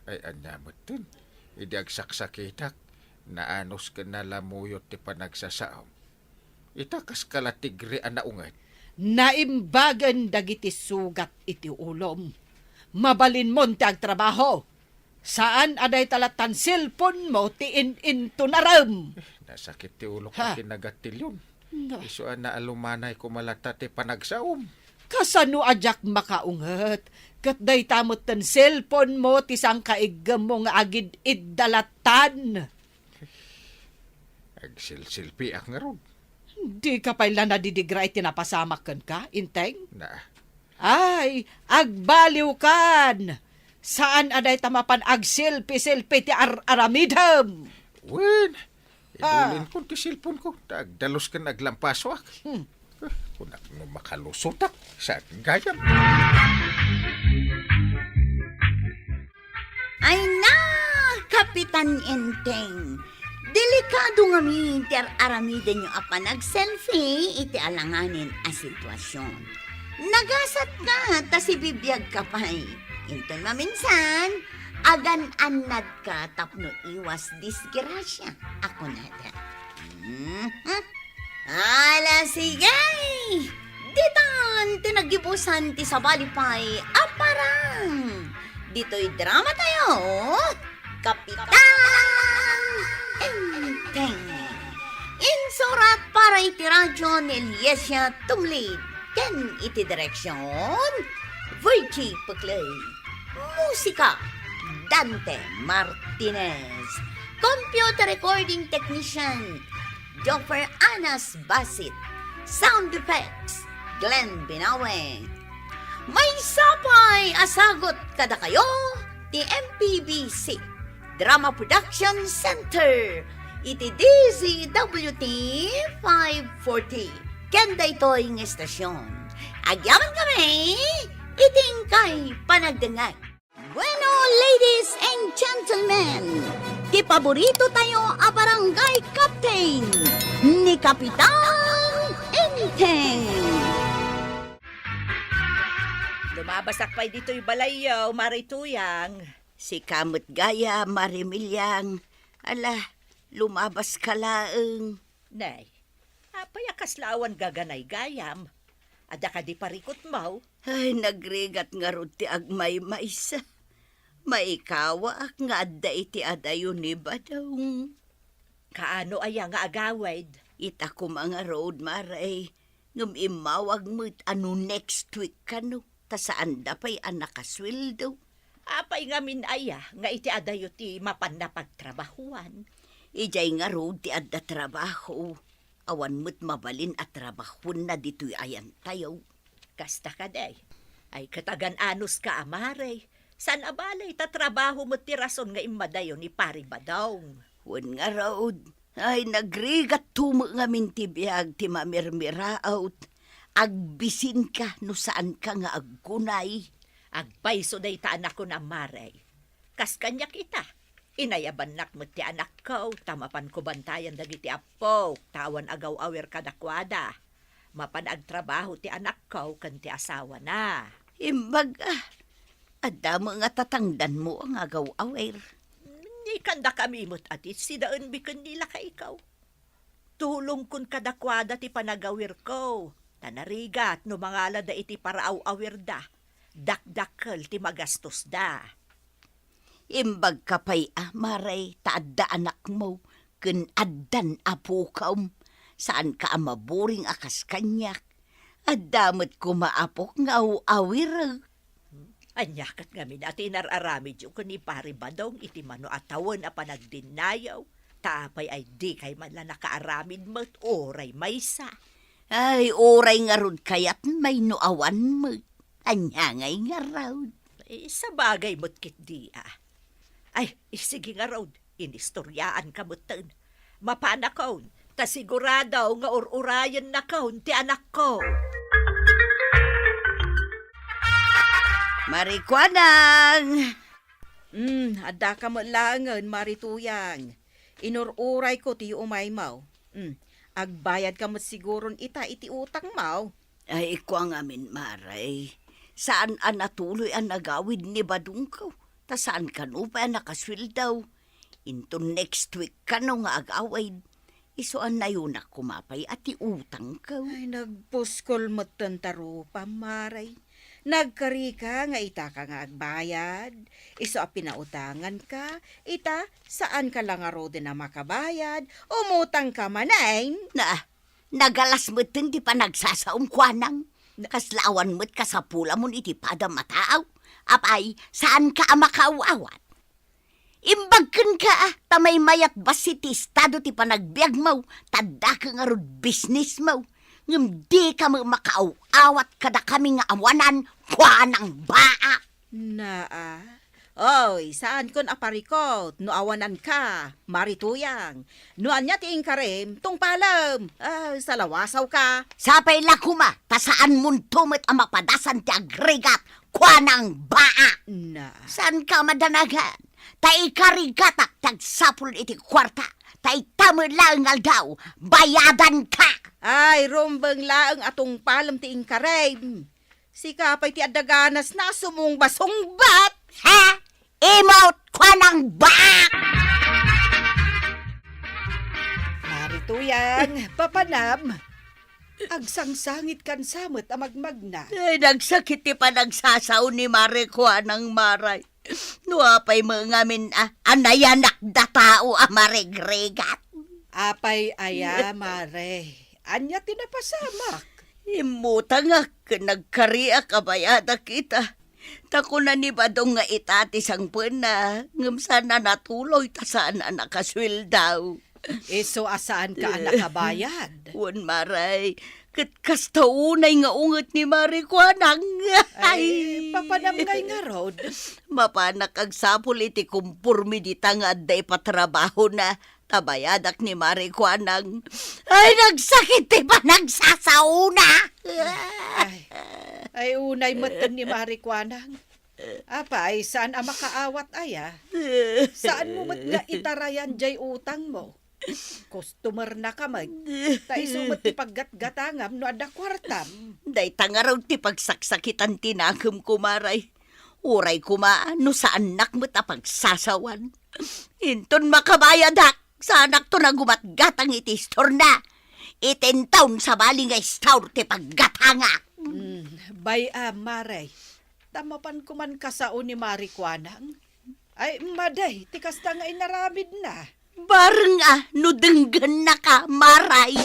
Ay anyamot din. Idi agsaksakitak. Naanos ka na lamuyot ti panagsasaom. Itakas kala tigre anaungan. Naimbagan dagiti sugat iti ulom. Mabalin mo ti agtrabaho. Saan aday talatan silpon mo ti in tunaram? Nasakit ti ulo Ha? ko kinagatilyon. No. Isuan na alumanay kumalata ti panagsaom. Kasano ajak makaunget? Kat day tamot ten cellphone mo ti sang kaigam mo nga agid iddalatan. Agsilsilpi ak nga ron. Di ka pala nadidigra itinapasamak ka, Inteng? Na. Ay, agbaliw kan! Saan aday tamapan agsilpi-silpi ti aramidam? Wen. Idulin ko ti silpon ko. Dalos ka naglampaswak. Kunak no makalusutak sa gayam. Ay na, Kapitan Enteng. Delikado nga minter aramida nyo apa nag-selfie iti alanganin a sitwasyon. Nagasat ka, ta si bibiyag ka pa'y. Inton maminsan, agan-anad ka tapno iwas disgrasya. Ako nada. Ala sige! Ditan, tinagibusan ti sabalipay, aparang! Dito'y drama tayo, Kapitan Enteng. Insurat para iti radyo ni Eliesia Tumlid. Ken iti direksyon, Virgie Puklay. Musika, Dante Martinez. Computer recording technician, Joffer Anas Basit. Sound effects, Glenn Binawe. May sapay asagot kada kayo, ti MPBC Drama Production Center, iti DZWT 540. Kenda ito'y ng estasyon. Agyaman kami, iting kay panagdangag. Bueno, ladies and gentlemen, ti paborito tayo a barangay captain ni Kapitan Enteng. Lumabasak pa'y dito'y balayaw, marituyang. Si Kamot Gaya, Marimilyang, ala, lumabas ka laeng. Nay, apay akaslawan gaganay gayam. Ada ka di parikot mo. Ay, nagrigat nga ro ti agmay maisa. Maikawa ak nga adda iti adayo ni Badong. Kaano aya nga agawid? Ita ko mga road, maray. Ngum imawag mo't ano next week ka no. Ta saan da pa'y anak kaswildo. Apay nga min aya, nga iti adayo ti mapan na pagtrabahuan. Ijay nga road ti adda trabaho. Awan mo't mabalin at trabahon na dito'y ayan tayo. Kasta ka day. Ay katagan anos ka amaray. San abalay ta trabaho mo ti rason nga imadayo ni pari Badong. Wan nga road. Ay nagrigat tumo nga min ti biyag ti mamirmira out. agbisin ka no saan ka nga aggunay. Agpaiso day ta anak ko na maray. Kas kanya kita. Inayaban nak mo ti anak ko. Tamapan ko bantayan dagiti apo. Tawan agaw awer kadakwada. Mapan agtrabaho ti anak ko kan ti asawa na. Imbag adda mo nga tatangdan mo ang agaw-awer. Ni kanda kami mo't atit si daan bikan nila ka ikaw. Tulong kun kadakwada ti panagawir ko. Tanarigat no mangala da iti paraaw-awir da. Dakdakkel ti magastos da. Imbag kapay maray taadda anak mo ken addan apukaw. Saan ka maburing akas kanyak. Addamet ko maapok nga awir. Anyakat nga minati nararamid yung kani pari badong iti mano atawan a panagdinayaw. Tapay ay di kay man la nakaaramid mo't oray maysa. Ay, oray nga rod kayat may noawan mo. Anyangay nga raw. Sa bagay mo't kit di Ay, sige nga raw. Inistoryaan ka mo't tan. Mapana ko. Ta sigurado nga ururayan na ko ti anak ko. Marikwanang! Adda ka mo langan, marituyang. Inururay ko ti umaymaw. Agbayad ka mo siguron iti utang maw. Ay, iko ang amin, Maray. Saan natuloy ang nagawid ni Badung ko? Ta saan ka no pa nakaswil daw? Into next week ka no nga agawid. Isuan na yun na kumapay at utang ko. Ay, nagpuskol mo tantaro pa, Maray. Nagkari ka nga ita ka nga agbayad. Iso a pinautangan ka. Ita, saan ka lang aro din na makabayad? Umutang ka manay. Nagalas mo't hindi pa nagsasaong kwanang. Nakaslawan mo't kasapula mo iti pada mataaw. Apay, saan ka makauawat? Imbagkan ka tamay mayat basiti estado ti panagbiag mo. Tadda ka nga rod business mo. Ngam di ka makauawat kada kami nga awanan kwanang baa. Oy, saan kon aparikot? No awanan ka, marituyang. No anya tiing karem, tong palam. Salawasaw ka. Sapay lakuma, tasaan muntumit ang mapadasan ti agregat kwanang baa. Saan ka madanagan? Tai karigatak tagsapul iti kwarta. Tai tamad lang daw, bayadan ka. Ay, rumbang laang atong palam tiing karem. Si kapay ti adaganas na sumong basungbat. Ha? Emout kwa ng bak! Marituyang, papanam. Agsangsangit kan samot amagmag na. Ay, nagsakit ti pa nagsasaw ni Mare kwa ng Maray. Nuapay mga ngamin anayanak da tao maregregat. Apay aya, Mare. Anya tinapasamak. Imuta nga, nagkariak kabayada kita. Tako na ni Badong nga itatis ang puna. Ngam sana natuloy, ta saan nakaswil daw. So asaan ka nakabayad? Wan Maray, kas taunay nga unget ni Mari Kwanang. Ay, papanamgay nga rod. Mapanak ag sapul iti kumpurmi di tangad day patrabaho na. Tabayadak ni Mari Kwanang. Ay, nagsakit ti pa nagsasauna. Ay, unay matan ni Marikwanang. Apay, saan ang makaawat aya? Saan mo mat nga itarayan jay utang mo? Customer na kamay. Taiso mat ti paggatgatangam no ada kwartam. Day tangaraw ti pagsaksakitan tinagam ko, Maray. Uray kuma, no saan nakmat a pagsasawan. Inton makabayadak. Sa anak to na gumatgatang iti store na. 10 taon sa bali nga store ti paggatanga. Bay Maray. Tamapan ko man kasao ni Marikwanang. Ay, maday, tikas ta nga inaramid na. Bareng no denggan na ka, Maray.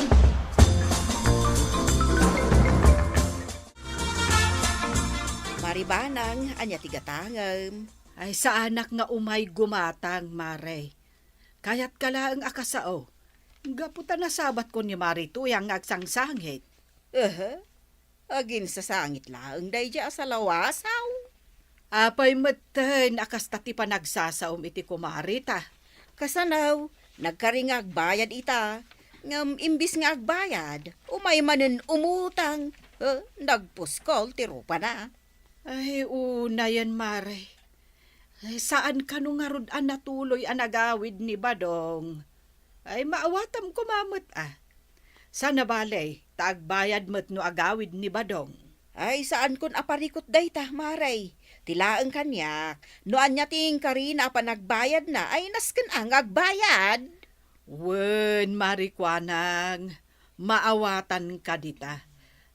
Maribanang, anya tigatangam. Ay, sa anak nga umay gumatang, Maray. Kayat ka lang akasao. Gaputa na sabat ko ni Marituyang agsangsangit. Agin sa sangit lang, day dya sa lawasaw. Apay matan, akas tati pa nagsasaom iti kumarita. Kasanaw, nagkaringag bayad ita. Ngam imbis nga agbayad, umay manen umutang. Nagpuskol, tirupa na. Ay, una yan, Mare. Ay, saan ka nung ngarudan na tuloy ang nagawid ni Badong? Ay, maawatam kumamot Sana balay, taagbayad mo't no agawid ni Badong. Ay, saan kun aparikot dayta, Maray? Tilaang kanyak, noan niya ting karina pa nagbayad na, ay nasken ang agbayad. Wen, Marikwanang, maawatan ka dita.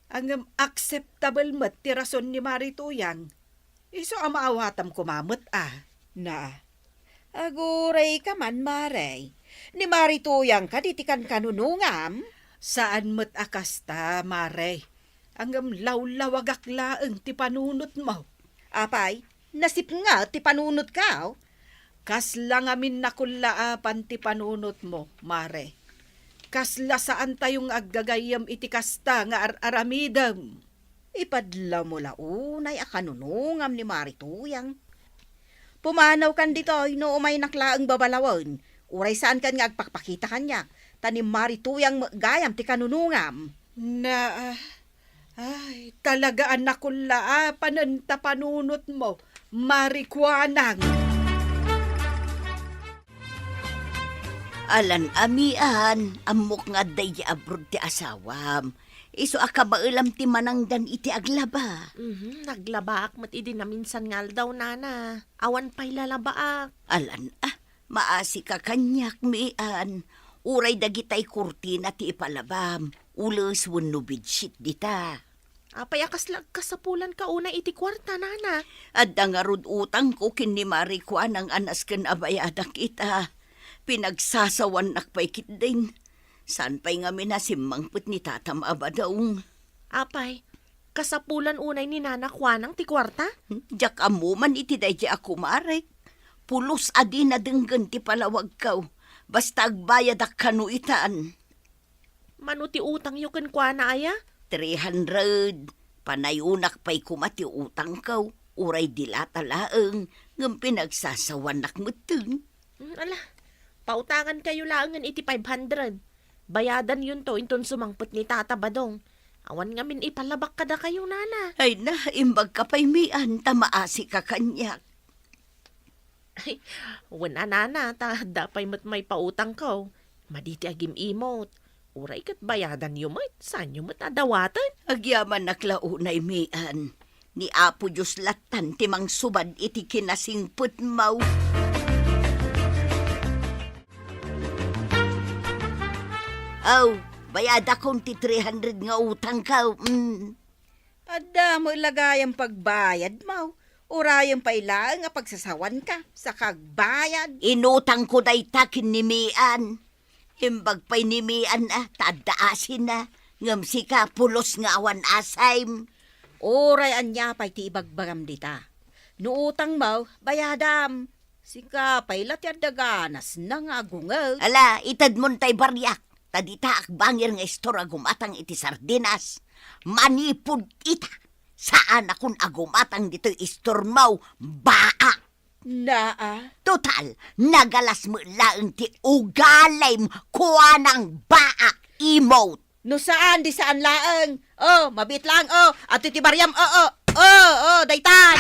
Ang acceptable mo't tirason ni Marituyang. Iso ang maawatam kumamot Na, aguray ka man, Maray. Ni Marituyang ka ditikan kanunungam. Saan mo't akasta, Mare? Ang lawlawagak laeng ti panunot mo. Apay, nasip nga ti panunot ka. Kasla ngamin nakulaapan ti panunot mo, Mare. Kasla saan tayong aggagayam iti kasta nga aramidam. Ipadlaw mo launay a kanunungam ni Marituyang. Pumanaw kan ditoy no umay naklaang babalawon. Uray saan kan nga agpakpakita kanya. Tanim Marituyang gayam ti kanunungam. Ay, talaga anak ko pananta panunot mo, Marikwanang. Alan amian, amok nga day abroad ti asawam. Iso akabailam ti manangdan iti aglaba. Naglabaak mat idi na minsan ngal daw, nana. Awan pa'y lalabaak. Alan maasi ka kanyak mian. Uray dagitay kurtina ti ipalabam. Ulos wenno bidshit dita. Apay akas kasapulan ka una iti kwarta, nana. Adda nga rod utang ko kin ni Marikwanang anas ken abayadak ita. Pinagsasawan nakpay kit din. San pa'y nga minasimangput ni tatam abadaong. Apay, kasapulan unay ni Nana Kwanang ti kwarta? Jak amuman iti day ako marek. Pulos adi na denggan ti palawag kaw. Basta agbayad ak kanuitaan. Mano ti utang yu ken Kwana aya? 300. Panayunak pa'y kumati utang kaw. Uray dilatalaeng. Ngam pinagsasawan nakmuteng. Ala, pautangan kayo laangan iti 500. Bayadan yun to inton sumangput ni Tata Badong. Awan nga min ipalabak kada kayo, nana. Ay na, imbag ka pa'y mian. Tamaasi ka kanyak. Ay, wala, nana. Dapay mo't may pautang ko. Maditi agim imot. Uray kat bayadan yu mo't. Saan yu mo't adawatan? Agyaman naklaunay mian. Ni Apo Diyos latan timang subad iti kinasingput mau. Bayad akong ti 300 nga utang ka. Adda mo ilagay ang pagbayad mo. Urayan pa ilang nga pagsasawan ka sa kagbayad. Inutang ko day takin ni Mian. Himbag pa'y ni Mian tadaasin na. Ngam si ka pulos nga awan asaym. Uray anya pa'y ti ibagbagam dita. No utang mo, bayadam. Sika pa'y latyad daganas na nga gungaw. Ala, itad mo tay baryak. Tadita akbangir nga istora gumatang iti sardinas. Manipod ita. Saan akong agumatang dito istormaw baa. Naa? Total, nagalas mo laang ti ugalay mo kuha ng baa emote. No saan, di saan laang. Mabit lang, At iti Baryam, daytan.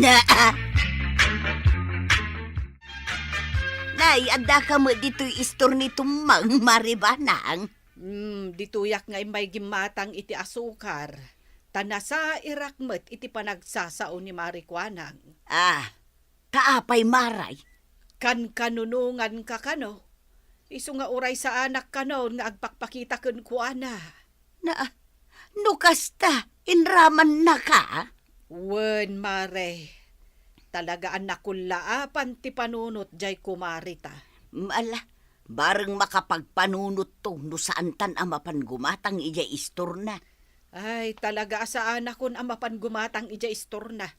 Naa. Nay, ada ka mo dito istor ni tumang maribanang. Dituyak nga may gimatang iti asukar. Tanasa irakmet iti panagsasao ni Marikwanang. Kaapay maray. Kan kanunungan ka kano. Isu nga uray sa anak kanon nga agpakpakita kun kuana. Nukasta, inraman na ka? Wen, Mare. Talaga anak ko laapan ti panunot jay kumarita. Ala, bareng makapagpanunot to no saan tan amapan gumatang ija istor na. Ay, talaga asaan akon amapan gumatang ija istor na.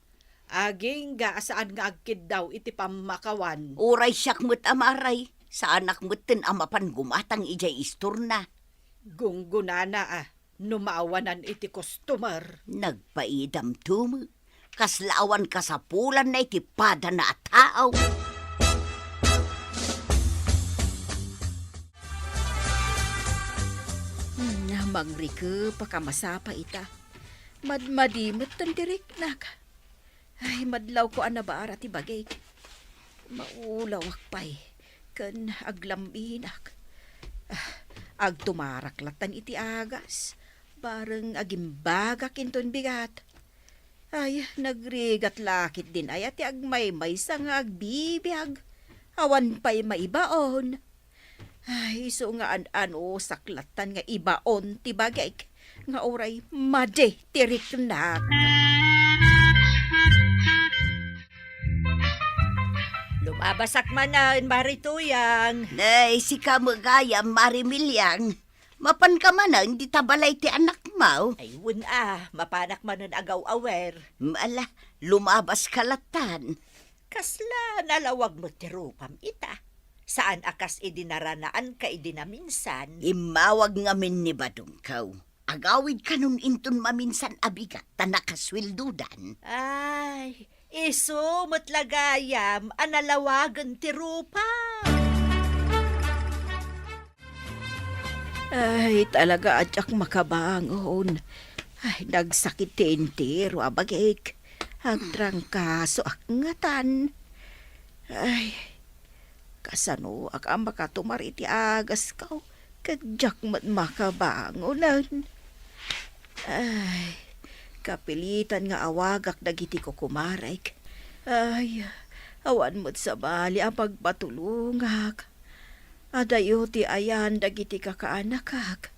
Aging ga asaan nga agkid daw iti pamakawan. Uray siyak mo't amaray, sa anak mo't tin amapan gumatang ija istor na. Gunggunana numaawanan iti customer. Nagpaidam tumo. Kaslaawan kasapulan na itipada na tao. Mangrike, pakamasapa ita. Madmadimot ton dirik nak. Ay, madlaw ko anabara ti bagay. Maulaw akpay. Ken aglambinak. Ag tumaraklatan iti agas. Bareng agimbagak inton bigat. Ay, nagrigat lakit din ay ati agmay sang agbibiyag. Awan pa'y maibaon. Ay, so nga ano saklatan nga ibaon ti bagay. Nga oray made tirik na. Lumabasak manan, Marituyang. Nay, si kamagayam Marimilyang. Mapan ka man na, hindi tabalay ti anak mo. Ay, mapanak manan agaw awer. Ala, lumabas kalatan. Kasla nalawag mo ti rupam ita. Saan akas idinaranaan ka idinaminsan? Imawag ngamin ni Badungkaw. Agawid ka nun inton maminsan abigat, tanakaswildudan. Ay, iso matlagayam analawagan ti rupam. Ay, talaga atyak makabangon. Ay, nagsakit tentero abagik. Ang trangkaso akngatan. Ay, kasano ak ang makatumar iti agas ko. Kadyak makabangonan. Ay, kapilitan nga awagak dagiti ko kumarek. Ay, awan mo't sa bali ang pagpatulungak. Adayo ti ayan dagiti kakaanakak.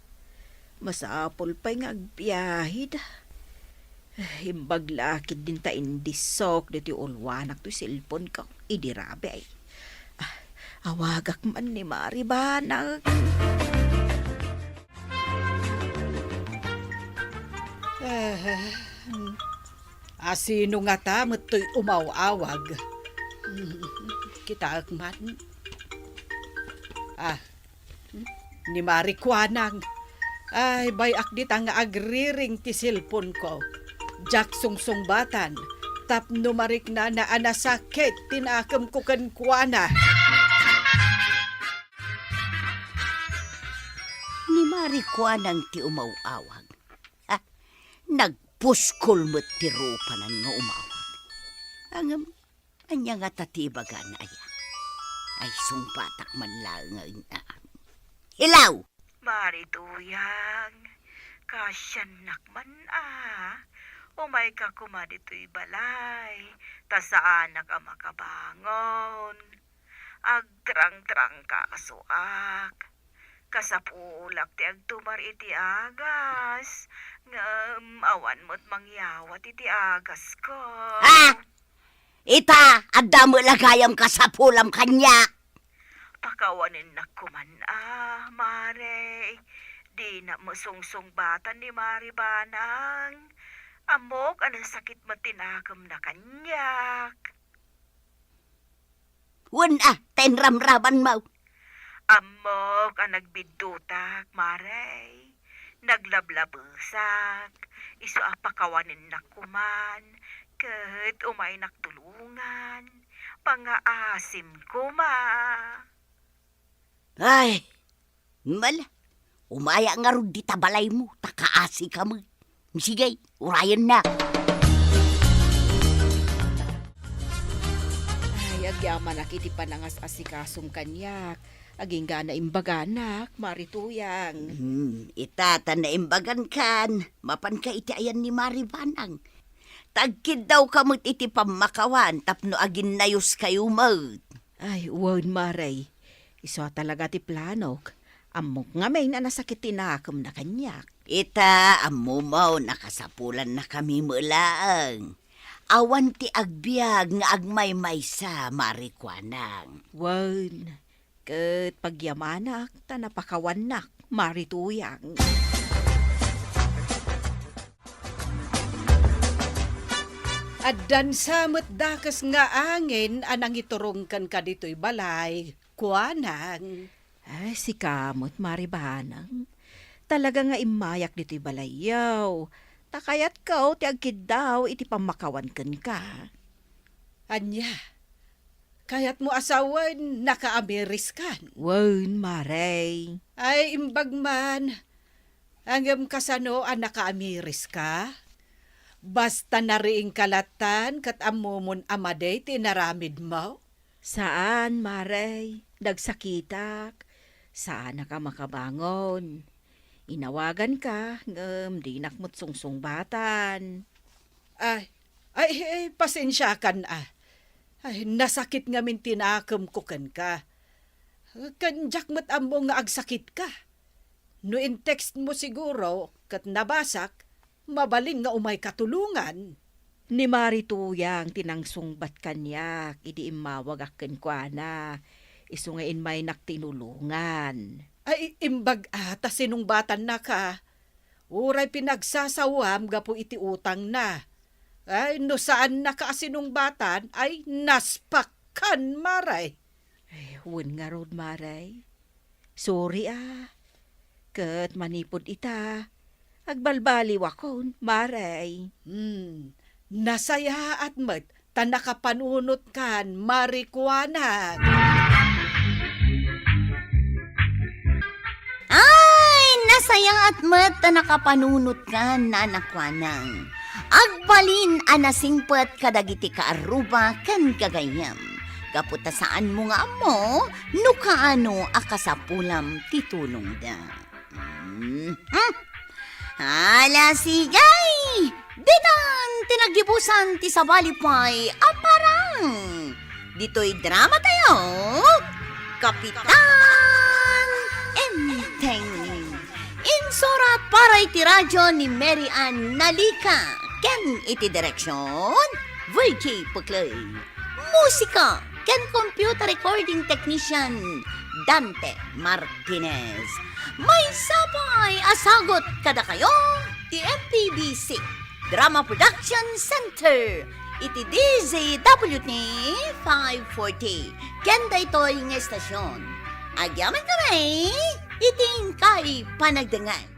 Masapol pa'y ngagpiyahid. Himbag lakid din ta indisok diti ulwanak to silpon ko. Idirabe ay. Awagak man ni Maribanag. Asino nga ta matoy umawawag. Kita man. Ni Marikwanang. Ay, bayak dit ang agriring ti silpon ko. Jack sungsongbatan. Tapno marik na anasakit. Tinakam ko kankwana. Ni Marikwanang ti umawawag. Nagpuskol mo't ti rupa ng nga umawag. Anya nga tatibagan aya. Ay sungpatak man lang nga. Hilaw! Marituyang, kasyanak man umay ka kuma dito'y balay, ta saan ka makabangon. Agtrang-trang ka asuak, kasapulak ti agtumar iti agas, awan mo't mangyawat iti agas ko. Ita, adamo lagayam ka sa pulam kanya. Pakawanin na kuman Mare. Di na musungsong bata ni Maribanang. Amok, anong sakit matinagam na kanyak. Tenramraman mo. Amok, ang nagbidutak, Mare. Naglablabusak. Iso pakawanin na kuman. Kat umay naktulungan. Pangaasim kuma. Ay, mala. Umaya nga ron di tabalay mo. Takaasi ka mo. Sige, urayan na. Ay, agyaman nakiti panangas asikasong kanyak. Aging gana imbaganak, Marituyang. Itata na imbagan kan. Mapan ka iti ayan ni Maribanang. Tagkid daw kamot iti pamakawan. Tapno agin nayos kayo mo. Ay, uwan Maray. Iso talaga ti planok. Amok nga may nasakit tinakam na kanyak. Ita, amumaw, nakasapulan na kami mulaang. Awan ti agbiag nga agmay-may sa Marikwanang. Wan, kat pagyamanak, tanapakawanak, Marituyang. At dansamot dakas nga angin anang iturungkan ka dito'y balay. Kuanang. Ay, si kamot, Maribanang. Talaga nga imayak dito'y balayaw. Takayat ka ti agkid daw iti pamakawan ka. Anya, kayat mo asawan naka-Ameriskan. Wan, Maray. Ay, imbag man. Angam kasano ang naka-Ameris ka? Basta na riing kalatan kat amumon amaday tinaramid mo? Saan, Maray? Nagsakitak. Saan na ka makabangon? Inawagan ka, di nakmot sungsung-batan. Ay, pasensya kan ah. Ay, nasakit nga min tinakam ko kan ka. Kanjak mo't amo nga agsakit ka. No in text mo siguro, kat nabasak, mabaling nga umay katulungan. Ni Marituyang tinangsungbat kanyak, idi imawag akin kwa na. Isungain may naktinulungan. Ay, imbag ata sinungbatan na ka. Uray pinagsasawam gapo iti utang na. Ay, no saan na ka sinungbatan, ay naspakan, Maray. Ay, huwin nga rod, Maray. Sorry Kat manipod ita. Agbalbaliw akon, Maray. Nasaya at mat, tanakapanunot kan, marikwanag. Ay, nasaya at mata nakapanunot ka na nakwanang. Agbalin anasingpet kadagiti kaaruba kan kagayam. Kaputa saan mo nga mo, no kaano akasapulam titulong da. Hala sigay! Ditan tinagdibusan ti sabalipay aparang. Dito'y drama tayo. Kapitan Enteng. Insurat para iti radyo ni Mary Ann Nalika. Ken iti direksyon, VJ Puklay. Musika, ken computer recording technician, Dante Martinez. May sabay asagot kada kayo, ti MPBC Drama Production Center. Iti DZWT 540. Ken daytoy nga estasyon. Agyaman kami, iting kay panagdangan.